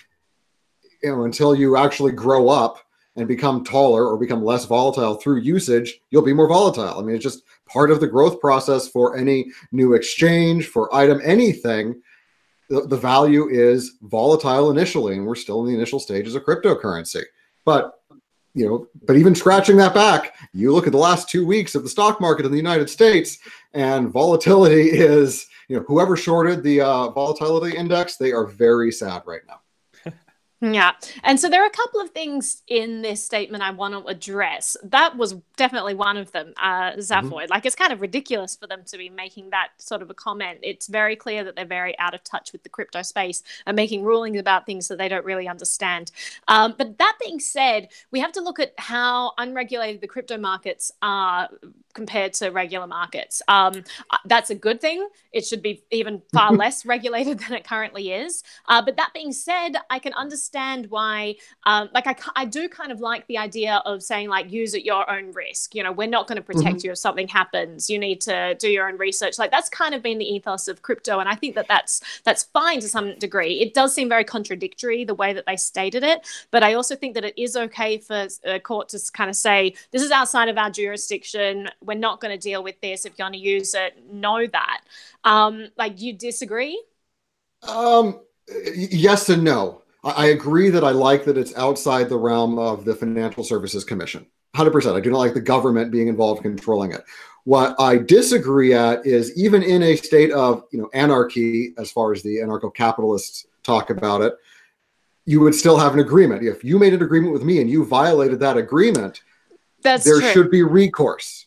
you know, until you actually grow up and become taller or become less volatile through usage, you'll be more volatile. I mean, it's just part of the growth process for any new exchange, for item, anything. The value is volatile initially, and we're still in the initial stages of cryptocurrency. But, you know, but even scratching that back, you look at the last 2 weeks of the stock market in the United States, and volatility is, you know, whoever shorted the volatility index, they are very sad right now. Yeah. And so there are a couple of things in this statement I want to address. That was definitely one of them, Zapvoid. Like, it's kind of ridiculous for them to be making that sort of a comment. It's very clear that they're very out of touch with the crypto space and making rulings about things that they don't really understand. But that being said, we have to look at how unregulated the crypto markets are compared to regular markets. That's a good thing. It should be even far less regulated than it currently is. But that being said, I can understand why, I do kind of like the idea of saying, like, use at your own risk. You know, we're not going to protect you if something happens. You need to do your own research. Like, that's kind of been the ethos of crypto, and I think that that's fine to some degree. It does seem very contradictory the way that they stated it, but I also think that it is okay for a court to kind of say, this is outside of our jurisdiction. We're not going to deal with this. If you're going to use it, know that. Like, you disagree? Yes and no. I agree that I like that it's outside the realm of the Financial Services Commission. 100%. I do not like the government being involved controlling it. What I disagree at is, even in a state of, you know, anarchy, as far as the anarcho-capitalists talk about it, you would still have an agreement. If you made an agreement with me and you violated that agreement, there should be recourse.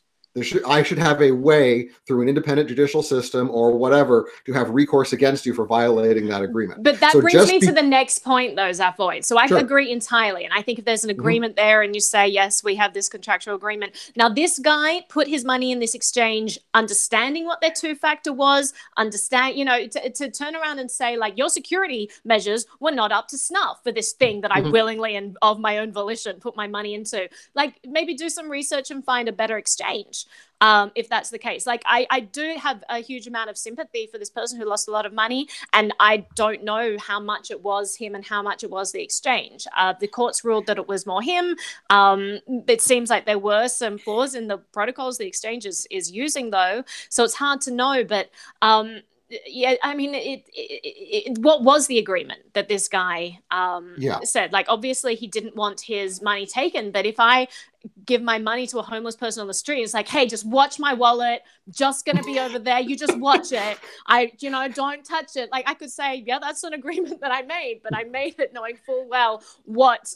I should have a way through an independent judicial system or whatever to have recourse against you for violating that agreement. But that brings me to the next point, though, Zapvoid. So I agree entirely. And I think if there's an agreement there and you say, yes, we have this contractual agreement. Now, this guy put his money in this exchange understanding what their two-factor was, you know, to turn around and say, like, your security measures were not up to snuff for this thing that I willingly and of my own volition put my money into. Like, maybe do some research and find a better exchange. If that's the case. Like, I do have a huge amount of sympathy for this person who lost a lot of money, and I don't know how much it was him and how much it was the exchange. The courts ruled that it was more him. It seems like there were some flaws in the protocols the exchange is using, though, so it's hard to know. But yeah, I mean, what was the agreement that this guy said? Like, obviously he didn't want his money taken, but if I give my money to a homeless person on the street, it's like, hey, just watch my wallet, just gonna be over there, you just watch it, don't touch it. Like, I could say, yeah, that's an agreement that I made, but I made it knowing full well what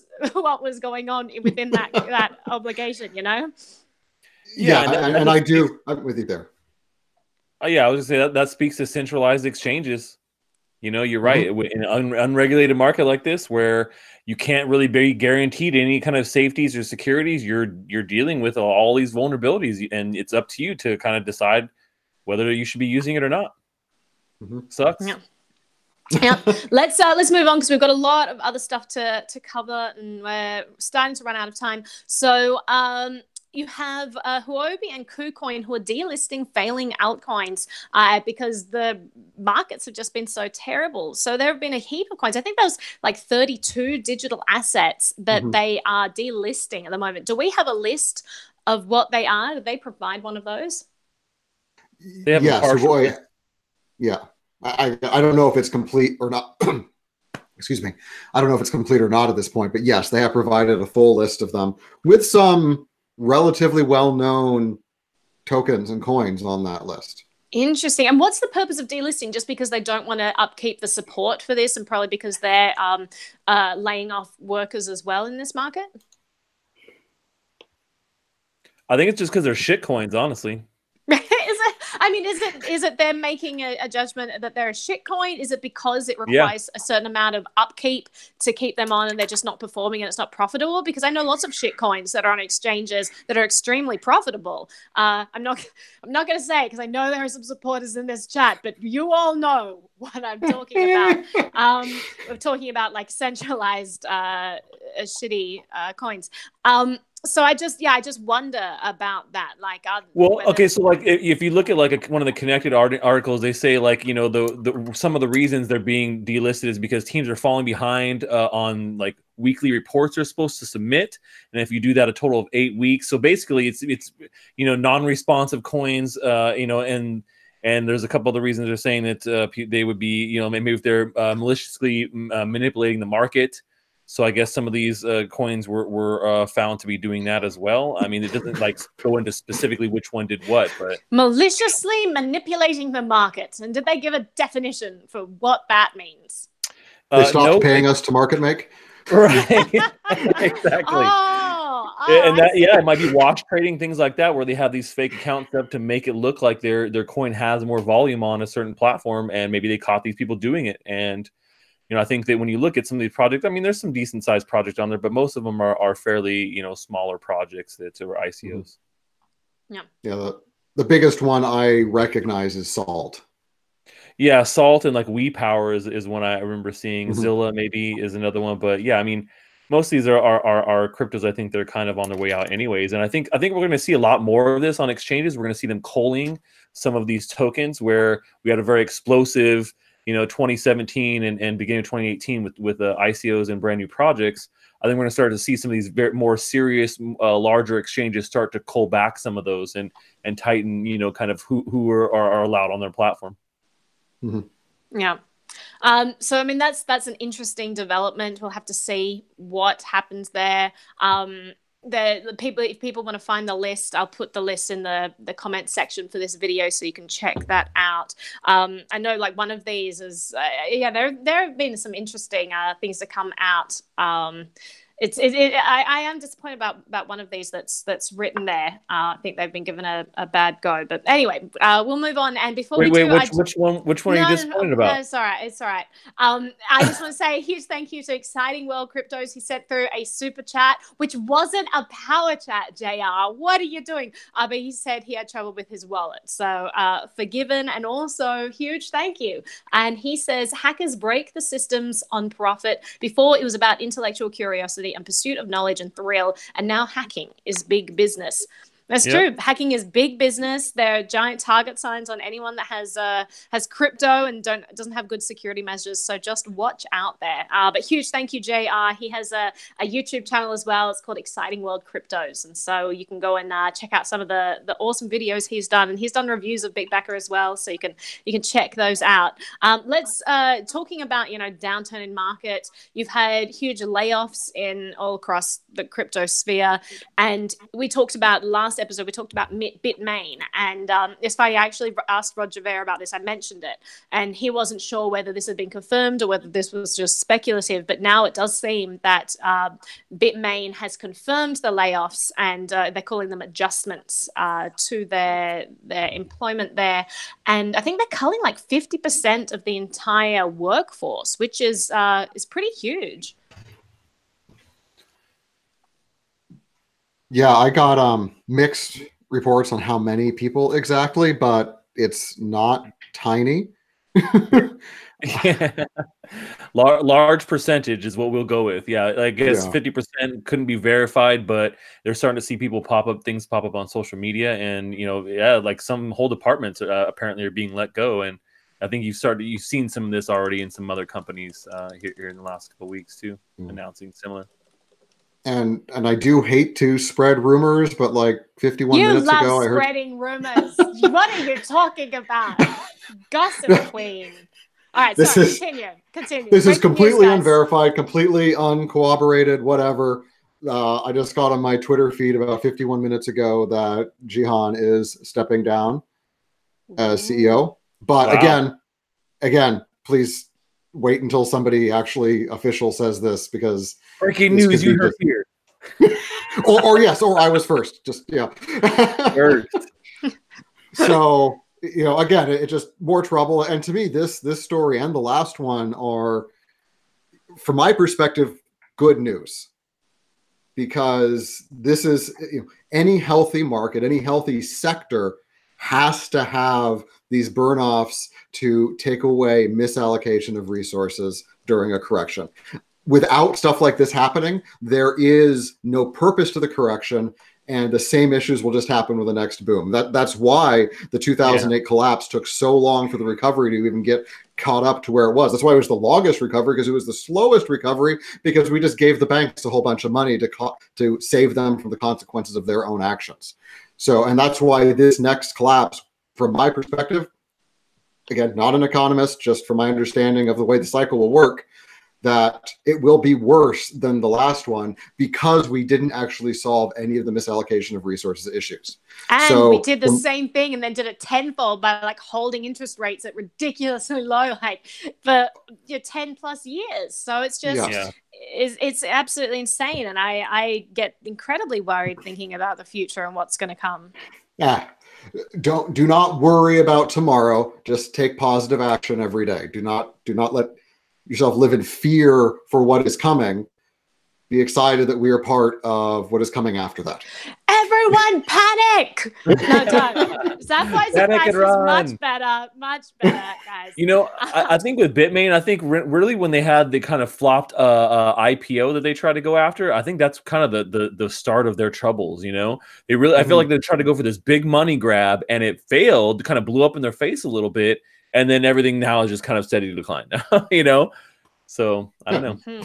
was going on within that obligation, you know? And I do, I'm with you there. Yeah, I was gonna say that speaks to centralized exchanges. You know, you're right. In an unregulated market like this, where you can't really be guaranteed any kind of safeties or securities, you're dealing with all these vulnerabilities, and it's up to you to kind of decide whether you should be using it or not. Sucks. Yeah. Yeah, let's move on because we've got a lot of other stuff to cover, and we're starting to run out of time. So you have Huobi and KuCoin who are delisting failing altcoins because the markets have just been so terrible. So there have been a heap of coins. I think there's like 32 digital assets that they are delisting at the moment. Do we have a list of what they are? Do they provide one of those? They have yeah, so boy, yeah. I don't know if it's complete or not. Excuse me. I don't know if it's complete or not at this point, but yes, they have provided a full list of them with some relatively well-known tokens and coins on that list. Interesting. And what's the purpose of delisting? Just because they don't want to upkeep the support for this, and probably because they're laying off workers as well in this market? I think it's just because they're shit coins, honestly. Is it they're making a judgment that they're a shit coin? Is it because it requires a certain amount of upkeep to keep them on and they're just not performing and it's not profitable? Because I know lots of shit coins that are on exchanges that are extremely profitable. I'm not going to say, because I know there are some supporters in this chat, but you all know what I'm talking about. We're talking about like centralized shitty coins. So I just wonder about that. Like, okay, so like if you look at like one of the connected articles, they say like, you know, the some of the reasons they're being delisted is because teams are falling behind on like weekly reports they're supposed to submit, and if you do that a total of 8 weeks, so basically it's you know, non-responsive coins, you know, and there's a couple of the reasons they're saying that they would be, you know, maybe if they're maliciously manipulating the market. So I guess some of these coins were found to be doing that as well. I mean, it doesn't like go into specifically which one did what, but maliciously manipulating the market. And did they give a definition for what that means? They stopped paying us to market make. Right. Exactly. And that, yeah, it might be wash trading, things like that, where they have these fake accounts up to make it look like their coin has more volume on a certain platform, and maybe they caught these people doing it. And you know, I think that when you look at some of these projects, I mean, there's some decent sized projects on there, but most of them are fairly, you know, smaller projects that are ICOs. Yeah. Yeah. The biggest one I recognize is Salt. Yeah, Salt and like WePower is one I remember seeing. Zilla maybe is another one, but yeah, I mean, most of these are cryptos. I think they're kind of on their way out anyways, and I think we're going to see a lot more of this on exchanges. We're going to see them culling some of these tokens where we had a very explosive, you know, 2017 and beginning of 2018 with ICOs and brand new projects. I think we're going to start to see some of these more serious, larger exchanges start to cull back some of those and tighten, you know, kind of who are allowed on their platform. Yeah. So I mean, that's an interesting development. We'll have to see what happens there. The people, if people want to find the list, I'll put the list in the comment section for this video so you can check that out. I know like one of these is there have been some interesting things to come out. I am disappointed about one of these that's written there. I think they've been given a bad go, but anyway, we'll move on. And before which one are you disappointed about? No, it's all right. I just want to say a huge thank you to Exciting World Cryptos. He sent through a super chat, which wasn't a power chat. JR, what are you doing? But he said he had trouble with his wallet, so forgiven, and also huge thank you. And he says hackers break the systems on profit. Before it was about intellectual curiosity and pursuit of knowledge and thrill, and now hacking is big business. That's true. Hacking is big business. There are giant target signs on anyone that has crypto and doesn't have good security measures. So just watch out there. But huge thank you, JR. He has a YouTube channel as well. It's called Exciting World Cryptos, and so you can go and check out some of the awesome videos he's done. And he's done reviews of Bitbacker as well, so you can check those out. Let's talking about downturn in market. You've had huge layoffs all across the crypto sphere, and we talked about last episode, we talked about Bitmain, and it's funny, I actually asked Roger Ver about this. I mentioned it, and he wasn't sure whether this had been confirmed or whether this was just speculative, but now it does seem that Bitmain has confirmed the layoffs, and they're calling them adjustments to their employment there, and I think they're culling like 50% of the entire workforce, which is pretty huge. Yeah, I got mixed reports on how many people exactly, but it's not tiny. Yeah. Large percentage is what we'll go with. Yeah, I guess Yeah. 50% couldn't be verified, but they're starting to see people things pop up on social media, and yeah, like some whole departments apparently are being let go. And I think you've seen some of this already in some other companies here in the last couple of weeks too, announcing similar. And I do hate to spread rumors, but like 51 You minutes love ago, I heard. spreading rumors. What are you talking about? Gossip queen. All right, This sorry, is- continue. This is Breaking news, completely guys. unverified, completely uncorroborated, whatever. I just got on my Twitter feed about 51 minutes ago that Jihan is stepping down as CEO. But Wow. again, please wait until somebody actually official says this, because Breaking this news, could you be heard here. or yes, or I was first. Just First. So again, it just more trouble. And to me, this story and the last one are, from my perspective, good news, because this is any healthy market, any healthy sector has to have these burn-offs to take away misallocation of resources during a correction. Without stuff like this happening, there is no purpose to the correction, and the same issues will just happen with the next boom. That's why the 2008 collapse took so long for the recovery to even get caught up to where it was. That's why it was the longest recovery, because it was the slowest recovery, because we just gave the banks a whole bunch of money to save them from the consequences of their own actions. So, and that's why this next collapse, from my perspective, again, not an economist, just from my understanding of the way the cycle will work, that it will be worse than the last one, because we didn't actually solve any of the misallocation of resources issues. And we did the same thing, and then did it tenfold by like holding interest rates at ridiculously low, like for 10 plus years. So it's just, it's absolutely insane. And I get incredibly worried thinking about the future and what's going to come. Yeah. Do not worry about tomorrow. Just take positive action every day. Do not let yourself live in fear for what is coming. Be excited that we are part of what is coming after that. Everyone panic! No, don't. Sapphire price is much better, guys. I think with Bitmain, I think really when they had the kind of flopped IPO that they tried to go after, I think that's kind of the start of their troubles. They really, I feel like they tried to go for this big money grab, and it failed, kind of blew up in their face a little bit, and then everything now is just kind of steady decline. So I don't know.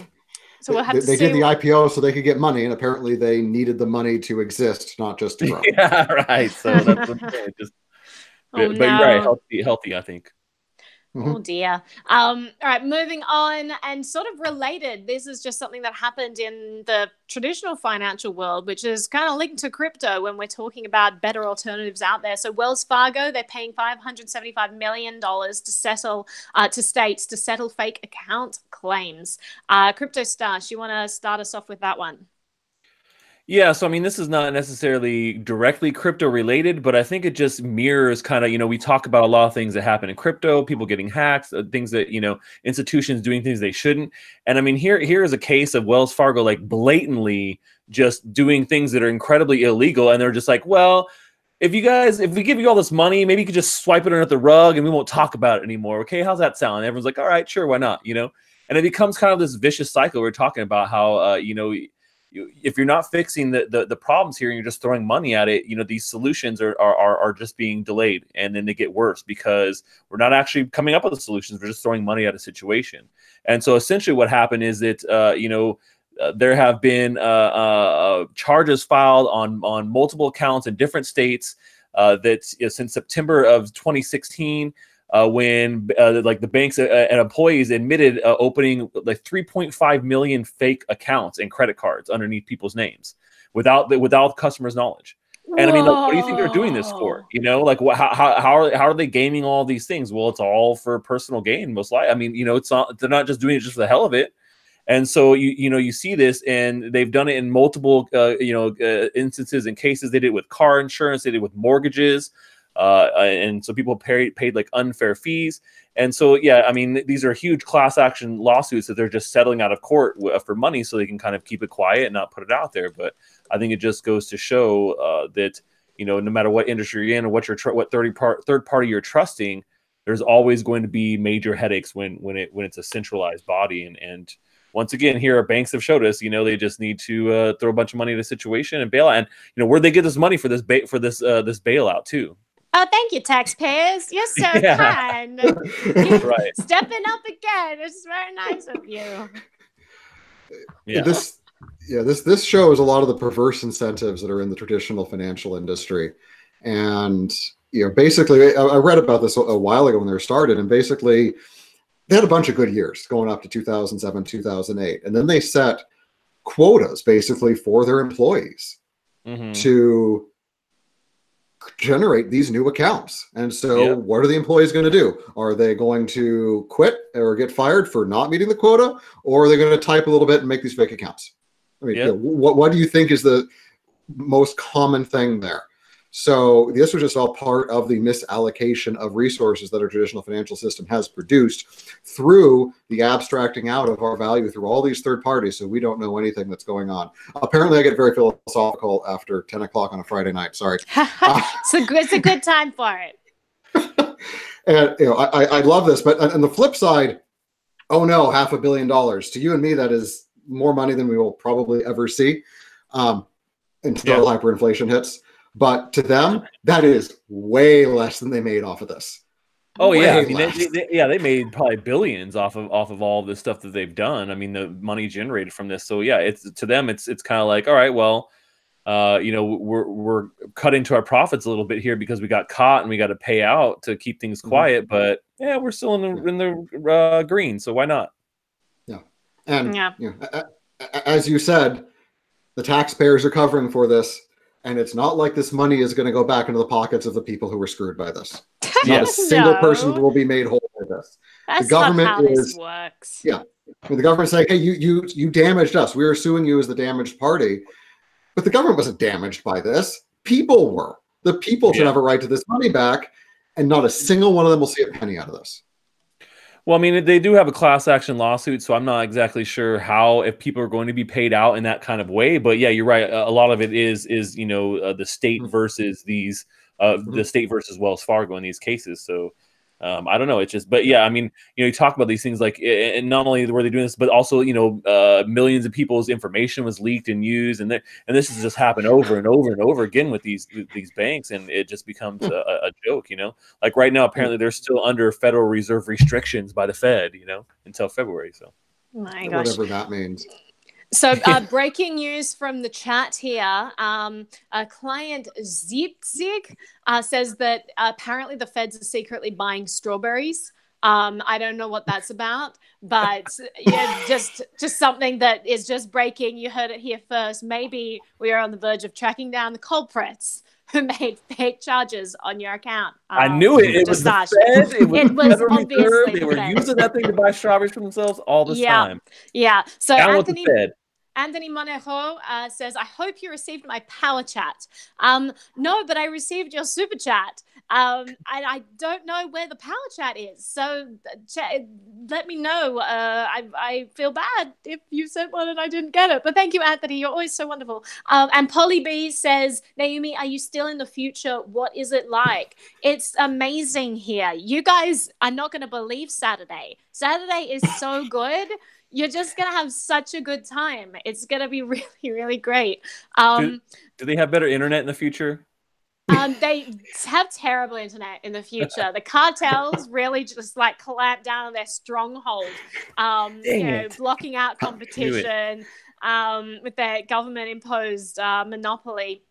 So we'll have they did the IPO so they could get money, and apparently they needed the money to exist, not just to grow. Yeah, right. So that's what I'm saying. But you're right, healthy, I think. Oh dear. All right, moving on, and sort of related. This is just something that happened in the traditional financial world, which is kind of linked to crypto when we're talking about better alternatives out there. So Wells Fargo, they're paying $575 million to settle to states to settle fake account claims. Crypto Stash, you want to start us off with that one? Yeah, so I mean, this is not necessarily directly crypto related, but I think it just mirrors kind of, we talk about a lot of things that happen in crypto, people getting hacked, things that, institutions doing things they shouldn't. And I mean, here is a case of Wells Fargo, like blatantly just doing things that are incredibly illegal. And they're just like, well, if we give you all this money, maybe you could just swipe it under the rug and we won't talk about it anymore. Okay, how's that sound? And everyone's like, all right, sure, why not? And it becomes kind of this vicious cycle. We're talking about how, if you're not fixing the problems here and you're just throwing money at it, these solutions are just being delayed, and then they get worse because we're not actually coming up with the solutions. We're just throwing money at a situation. And so essentially what happened is that, there have been charges filed on multiple accounts in different states that since September of 2016, when like the banks and employees admitted opening like 3.5 million fake accounts and credit cards underneath people's names without customers' knowledge. And I mean, like, what do you think they're doing this for? Like, how are they gaming all these things? Well, it's all for personal gain, most likely. I mean, they're not just doing it just for the hell of it. And so you see this, and they've done it in multiple instances and cases. They did it with car insurance, they did it with mortgages. And so people paid like unfair fees. And so, yeah, I mean, these are huge class action lawsuits that they're just settling out of court for money so they can kind of keep it quiet and not put it out there. But I think it just goes to show that, no matter what industry you're in or what third party you're trusting, there's always going to be major headaches when it's a centralized body. And once again, here our banks have showed us, they just need to throw a bunch of money at a situation and bail out. And where'd they get this money for this this bailout too? Oh, thank you, taxpayers. You're so kind. Right. Stepping up again. It's very nice of you. Yeah. This shows a lot of the perverse incentives that are in the traditional financial industry. And basically, I read about this a while ago when they were started, and basically they had a bunch of good years going up to 2007, 2008. And then they set quotas basically for their employees to generate these new accounts. And so what are the employees going to do? Are they going to quit or get fired for not meeting the quota? Or are they going to type a little bit and make these fake accounts? I mean, what do you think is the most common thing there? So this was just all part of the misallocation of resources that our traditional financial system has produced through the abstracting out of our value through all these third parties, so we don't know anything that's going on. Apparently, I get very philosophical after 10 o'clock on a Friday night. Sorry. It's a good time for it. And I love this, but on the flip side, oh no, $500 million. To you and me, that is more money than we will probably ever see until hyperinflation hits. But to them, that is way less than they made off of this. Oh yeah, I mean, they made probably billions off of all this stuff that they've done. I mean, the money generated from this. So yeah, it's to them, it's kind of like, all right, well, we're cutting to our profits a little bit here because we got caught and we got to pay out to keep things quiet. But yeah, we're still in the green, so why not? Yeah, and as you said, the taxpayers are covering for this. And it's not like this money is going to go back into the pockets of the people who were screwed by this. Not a single person will be made whole by this. That's the government not how this works. Yeah. The government's saying, hey, you damaged us. We were suing you as the damaged party. But the government wasn't damaged by this. People were. The people should have a right to this money back. And not a single one of them will see a penny out of this. Well, I mean, they do have a class action lawsuit, so I'm not exactly sure if people are going to be paid out in that kind of way. But yeah, you're right. A lot of it is the state versus the state versus Wells Fargo in these cases. So I don't know. It's just, but yeah, I mean, you talk about these things like, and not only were they doing this, but also, millions of people's information was leaked and used, and this has just happened over and over and over again with these banks, and it just becomes a joke, Like right now, apparently they're still under Federal Reserve restrictions by the Fed, until February. So, my gosh, whatever that means. So breaking news from the chat here. A client Zipzig says that apparently the feds are secretly buying strawberries. I don't know what that's about, but yeah, just something that is just breaking. You heard it here first. Maybe we are on the verge of tracking down the culprits who made fake charges on your account. I knew it. It was the Fed. It was Federal Reserve. They were using that thing to buy strawberries for themselves all this time. Yeah. So down with the Fed. Anthony Monero says, I hope you received my power chat. No, but I received your super chat. I don't know where the power chat is. So let me know. I feel bad if you sent one and I didn't get it. But thank you, Anthony. You're always so wonderful. And Polly B says, Naomi, are you still in the future? What is it like? It's amazing here. You guys are not going to believe Saturday. Saturday is so good. You're just going to have such a good time. It's going to be really, really great. Do they have better internet in the future? They have terrible internet in the future. The cartels really just clamp down on their stronghold, blocking out competition with their government-imposed monopoly.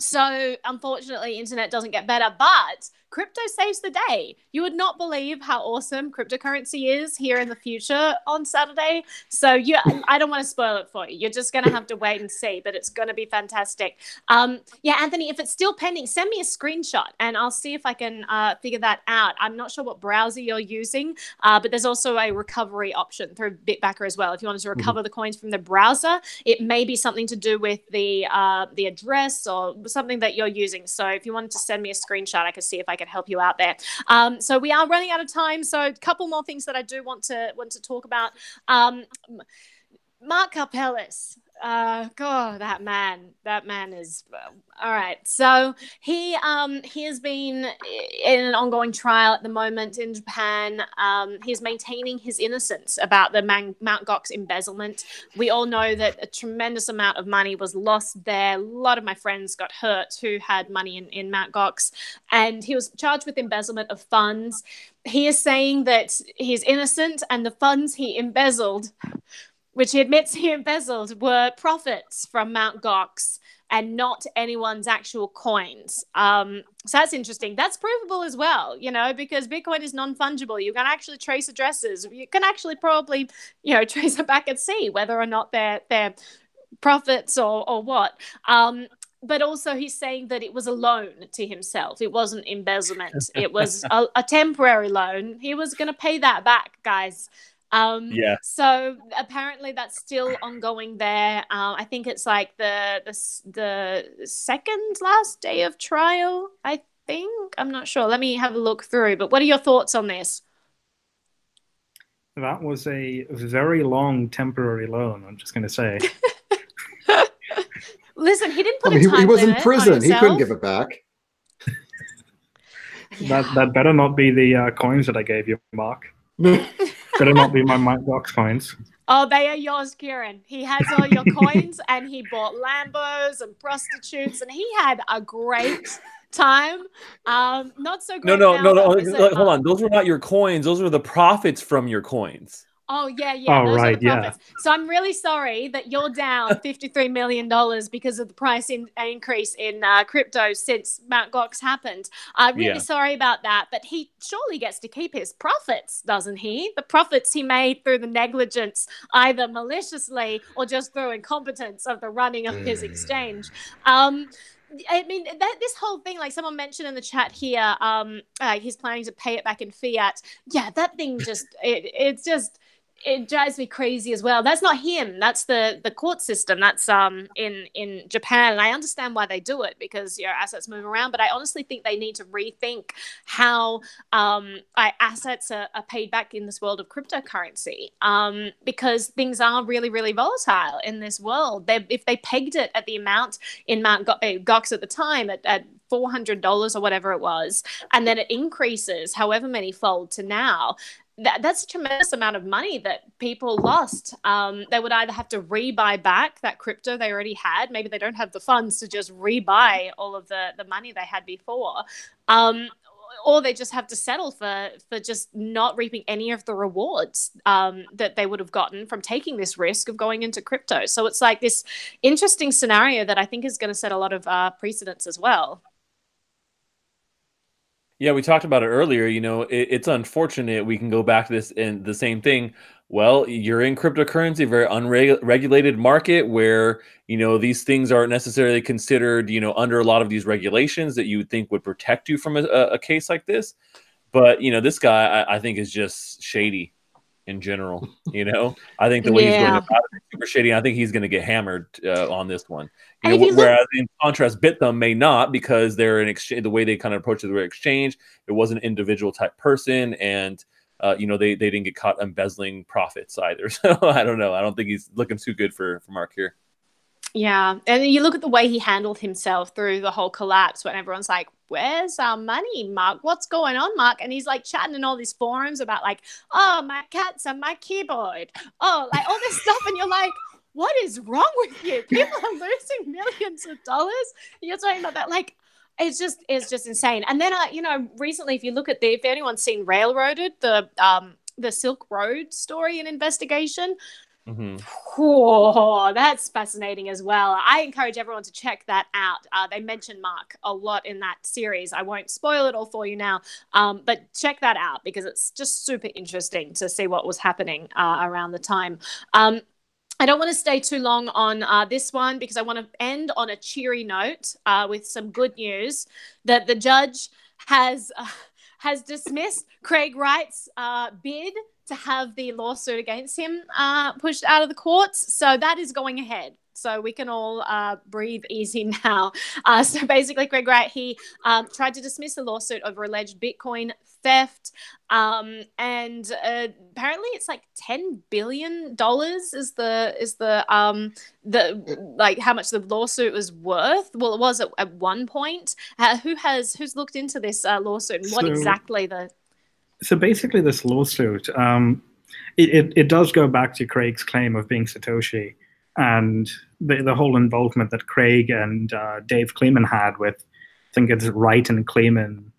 So, unfortunately, internet doesn't get better, but crypto saves the day. You would not believe how awesome cryptocurrency is here in the future on Saturday. So I don't want to spoil it for you. You're just going to have to wait and see, but it's going to be fantastic. Anthony, if it's still pending, send me a screenshot and I'll see if I can figure that out. I'm not sure what browser you're using, but there's also a recovery option through Bitbacker as well. If you wanted to recover the coins from the browser, it may be something to do with the address or something that you're using. So if you wanted to send me a screenshot, I could see if I could help you out there. So we are running out of time. So a couple more things that I do want to talk about. Mark Karpelès. God, that man is all right. So he has been in an ongoing trial at the moment in Japan. He's maintaining his innocence about the Mt. Gox embezzlement. We all know that a tremendous amount of money was lost there. A lot of my friends got hurt who had money in Mt. Gox, and he was charged with embezzlement of funds. He is saying that he's innocent, and the funds he embezzled, which he admits he embezzled, were profits from Mt. Gox and not anyone's actual coins. So that's interesting. That's provable as well, because Bitcoin is non-fungible. You can actually trace addresses. You can actually probably, trace it back and see whether or not they're profits or what. But also he's saying that it was a loan to himself. It wasn't embezzlement. It was a temporary loan. He was going to pay that back, guys. Yeah. So apparently that's still ongoing there. I think it's like the second last day of trial, I think. I'm not sure. Let me have a look through. But what are your thoughts on this? That was a very long temporary loan, I'm just going to say. Listen, he didn't put I mean, a time he was in limit prison. on He couldn't himself. give it back. That better not be the coins that I gave you, Mark. Better not be my Mt. Gox coins. Oh, they are yours, Kieran. He has all your coins, and he bought Lambos and prostitutes, and he had a great time. Not so great. No. Hold on. Those were not your coins. Those were the profits from your coins. Oh, yeah. Oh, Those right, are the profits. Yeah. So I'm really sorry that you're down $53 million because of the price increase in crypto since Mt. Gox happened. I'm really sorry about that. But he surely gets to keep his profits, doesn't he? The profits he made through the negligence, either maliciously or just through incompetence of the running of his exchange. I mean, this whole thing, like someone mentioned in the chat here, he's planning to pay it back in fiat. Yeah, that thing just, it drives me crazy as well. That's not him. That's the court system. That's in Japan. And I understand why they do it because assets move around. But I honestly think they need to rethink how assets are paid back in this world of cryptocurrency because things are really, really volatile in this world. If they pegged it at the amount in Mt. Gox at the time at $400 or whatever it was, and then it increases however many fold to now, that's a tremendous amount of money that people lost. They would either have to rebuy back that crypto they already had. Maybe they don't have the funds to just rebuy all of the money they had before. Or they just have to settle for just not reaping any of the rewards that they would have gotten from taking this risk of going into crypto. So it's like this interesting scenario that I think is going to set a lot of precedents as well. Yeah, we talked about it earlier. It's unfortunate. We can go back to this and the same thing. Well, you're in cryptocurrency, a very unregulated market where, these things aren't necessarily considered, under a lot of these regulations that you would think would protect you from a case like this. But, this guy, I think, is just shady in general. I think the way he's going about it is super shady. I think he's going to get hammered on this one. Whereas in contrast, Bithumb may not because they're an exchange. The way they kind of approach the exchange, it was an individual type person, and they didn't get caught embezzling profits either. So I don't know. I don't think he's looking too good for Mark here. Yeah, and you look at the way he handled himself through the whole collapse when everyone's like, where's our money, Mark? What's going on, Mark? And he's like chatting in all these forums about like, oh, my cat's on my keyboard. Oh, like all this stuff. And you're like, what is wrong with you? People are losing millions of dollars. You're talking about that. Like, it's just insane. And then, recently, if you look at if anyone's seen Railroaded, the Silk Road story and investigation, Mm-hmm. Oh, that's fascinating as well. I encourage everyone to check that out. They mention Mark a lot in that series. I won't spoil it all for you now, but check that out because it's just super interesting to see what was happening around the time. I don't want to stay too long on this one because I want to end on a cheery note with some good news that the judge has dismissed Craig Wright's bid to have the lawsuit against him pushed out of the courts. So that is going ahead. So we can all breathe easy now. So basically, Craig Wright, he tried to dismiss the lawsuit over alleged Bitcoin theft. And apparently it's like $10 billion is the like how much the lawsuit was worth. Well, it was at one point. Who's looked into this lawsuit and what exactly the? So basically, this lawsuit, it does go back to Craig's claim of being Satoshi, and the whole involvement that Craig and Dave Kleeman had with, I think it's Wright and Kleeman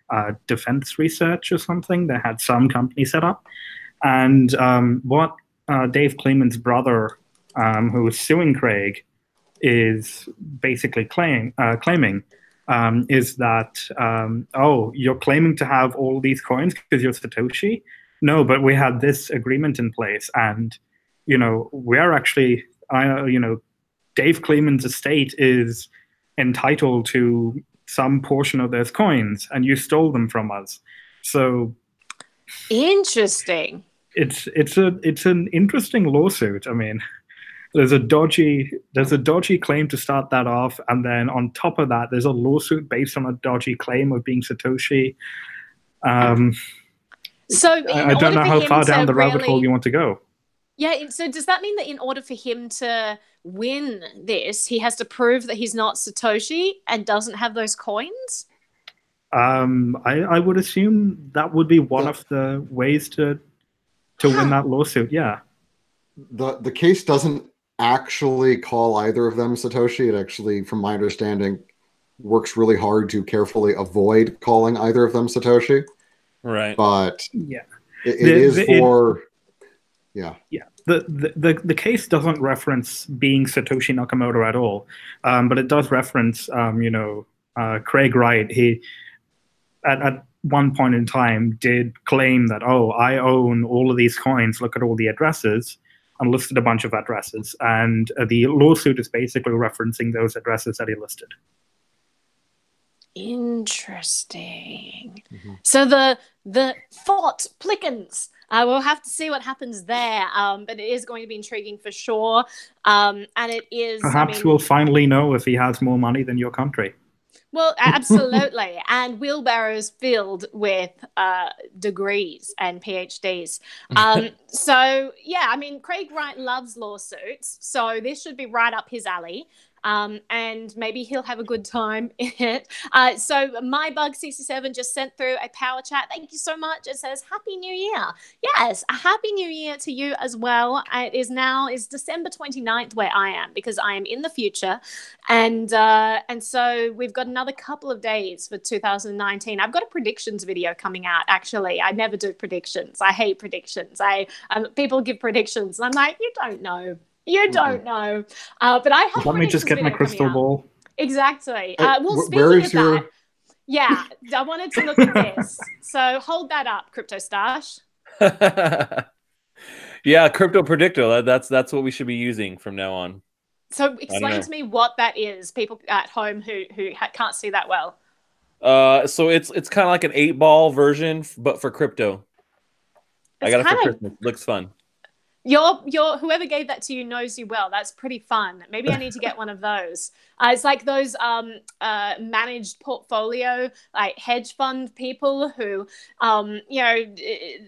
Defense Research or something. They had some company set up, and what Dave Kleeman's brother, who was suing Craig, is basically claiming is that, oh, you're claiming to have all these coins because you're Satoshi? No, but we had this agreement in place, and we're actually, Dave Kleeman's estate is entitled to some portion of those coins, and you stole them from us. So interesting. It's an interesting lawsuit. I mean, there's a dodgy claim to start that off, and then on top of that, there's a lawsuit based on a dodgy claim of being Satoshi. So I don't know how far down the rabbit hole you want to go. Yeah, so does that mean that in order for him to win this, he has to prove that he's not Satoshi and doesn't have those coins? I would assume that would be one of the ways to win that lawsuit. Yeah. The case doesn't actually call either of them Satoshi. It actually, from my understanding, works really hard to carefully avoid calling either of them Satoshi. Right. But yeah, it is for. Yeah. Yeah. The case doesn't reference being Satoshi Nakamoto at all, but it does reference, Craig Wright. He, at one point in time, did claim that, oh, I own all of these coins. Look at all the addresses, and listed a bunch of addresses. And the lawsuit is basically referencing those addresses that he listed. Interesting. Mm-hmm. So the thought plickens. We'll have to see what happens there, but it is going to be intriguing for sure. And it is. Perhaps we'll finally know if he has more money than your country. Well, absolutely. And wheelbarrows filled with degrees and PhDs. So, yeah, I mean, Craig Wright loves lawsuits, so this should be right up his alley. And maybe he'll have a good time in it. So MyBug67 just sent through a power chat. Thank you so much. It says Happy New Year. Yes, a Happy New Year to you as well. It is December 29th where I am, because I am in the future. And so we've got another couple of days for 2019. I've got a predictions video coming out, actually. I never do predictions. I hate predictions. People give predictions and I'm like, you don't know. You don't know. But I have. Let me just get my crystal ball. Exactly. Well, speaking of that, yeah, I wanted to look at this. So hold that up, Crypto Stash. Yeah, Crypto Predictor. That's what we should be using from now on. So explain to me what that is, people at home who can't see that well. So it's kind of like an 8-ball version, but for crypto. I got it for Christmas. Looks fun. Your whoever gave that to you knows you well. That's pretty fun. Maybe I need to get one of those. It's like those managed portfolio, like hedge fund people who,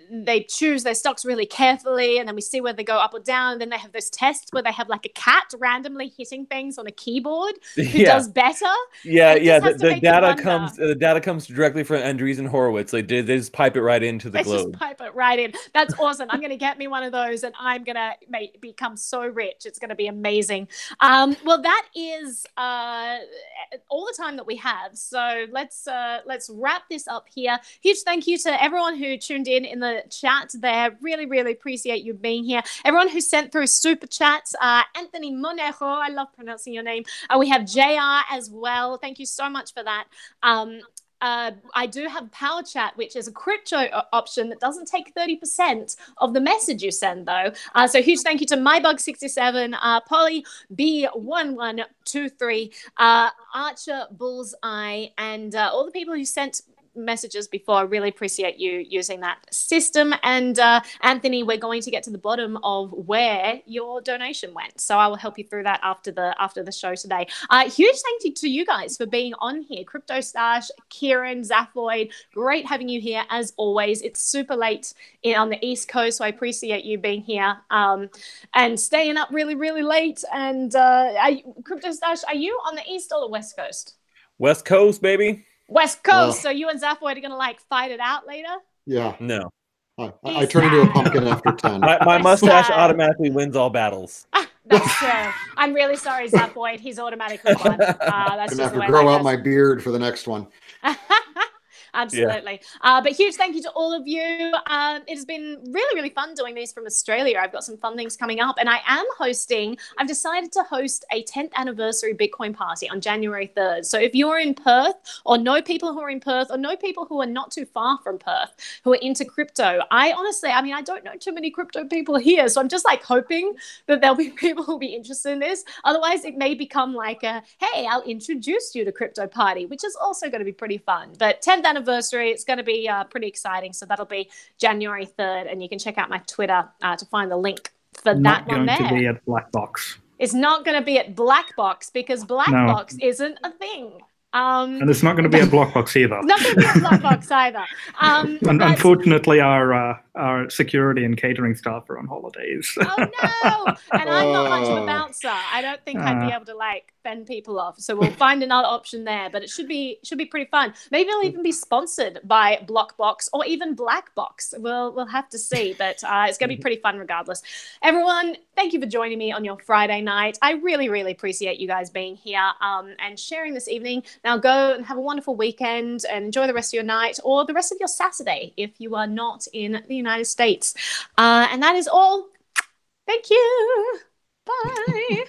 they choose their stocks really carefully, and then we see where they go up or down. And then they have those tests where they have like a cat randomly hitting things on a keyboard who does better. Yeah. The data comes directly from Andreessen Horowitz. They just pipe it right into the globe. Just pipe it right in. That's awesome. I'm going to get me one of those, and I'm going to become so rich. It's going to be amazing. Well, that is all the time that we have. So let's wrap this up here. Huge thank you to everyone who tuned in the chat there. Really, really appreciate you being here. Everyone who sent through super chats. Anthony Monero, I love pronouncing your name. We have JR as well. Thank you so much for that. I do have Power Chat, which is a crypto option that doesn't take 30% of the message you send, though. So huge thank you to MyBug67, Polly B1123, Archer Bullseye, and all the people who sent messages before. I really appreciate you using that system. And Anthony, we're going to get to the bottom of where your donation went. So I will help you through that after the show today. Huge thank you to you guys for being on here. Crypto Stash, Kieran, Zaphoid, great having you here as always. It's super late on the East Coast, so I appreciate you being here and staying up really, really late. And Crypto Stash, are you on the East or the West Coast? West Coast, baby. West Coast. So you and Zaphoid are going to like fight it out later? Yeah. No. I turn into a pumpkin after 10. My mustache automatically wins all battles. That's true. I'm really sorry, Zaphoid. He's automatically won. That's I'm just gonna have the to way grow life out goes. my beard for the next one. Absolutely. Yeah. But huge thank you to all of you. It has been really, really fun doing these from Australia. I've got some fun things coming up, and I've decided to host a 10th anniversary Bitcoin party on January 3rd. So if you're in Perth or know people who are in Perth or know people who are not too far from Perth who are into crypto, I don't know too many crypto people here. So I'm just like hoping that there'll be people who'll be interested in this. Otherwise, it may become like hey, I'll introduce you to crypto party, which is also going to be pretty fun. But 10th anniversary, it's going to be pretty exciting. So that'll be January 3rd, and you can check out my Twitter to find the link for that one there. Not going to be at Black Box. It's not going to be at Black Box because Black Box isn't a thing. And it's not going to be a Blockbox either. Not going to be a Blockbox either. Unfortunately, our security and catering staff are on holidays. Oh no! And I'm not much of a bouncer. I don't think I'd be able to like fend people off. So we'll find another option there. But it should be pretty fun. Maybe it'll even be sponsored by Blockbox or even Black Box. We'll have to see. But it's going to be pretty fun regardless. Everyone, thank you for joining me on your Friday night. I really, really appreciate you guys being here and sharing this evening. Now go and have a wonderful weekend and enjoy the rest of your night or the rest of your Saturday if you are not in the United States. And that is all. Thank you. Bye.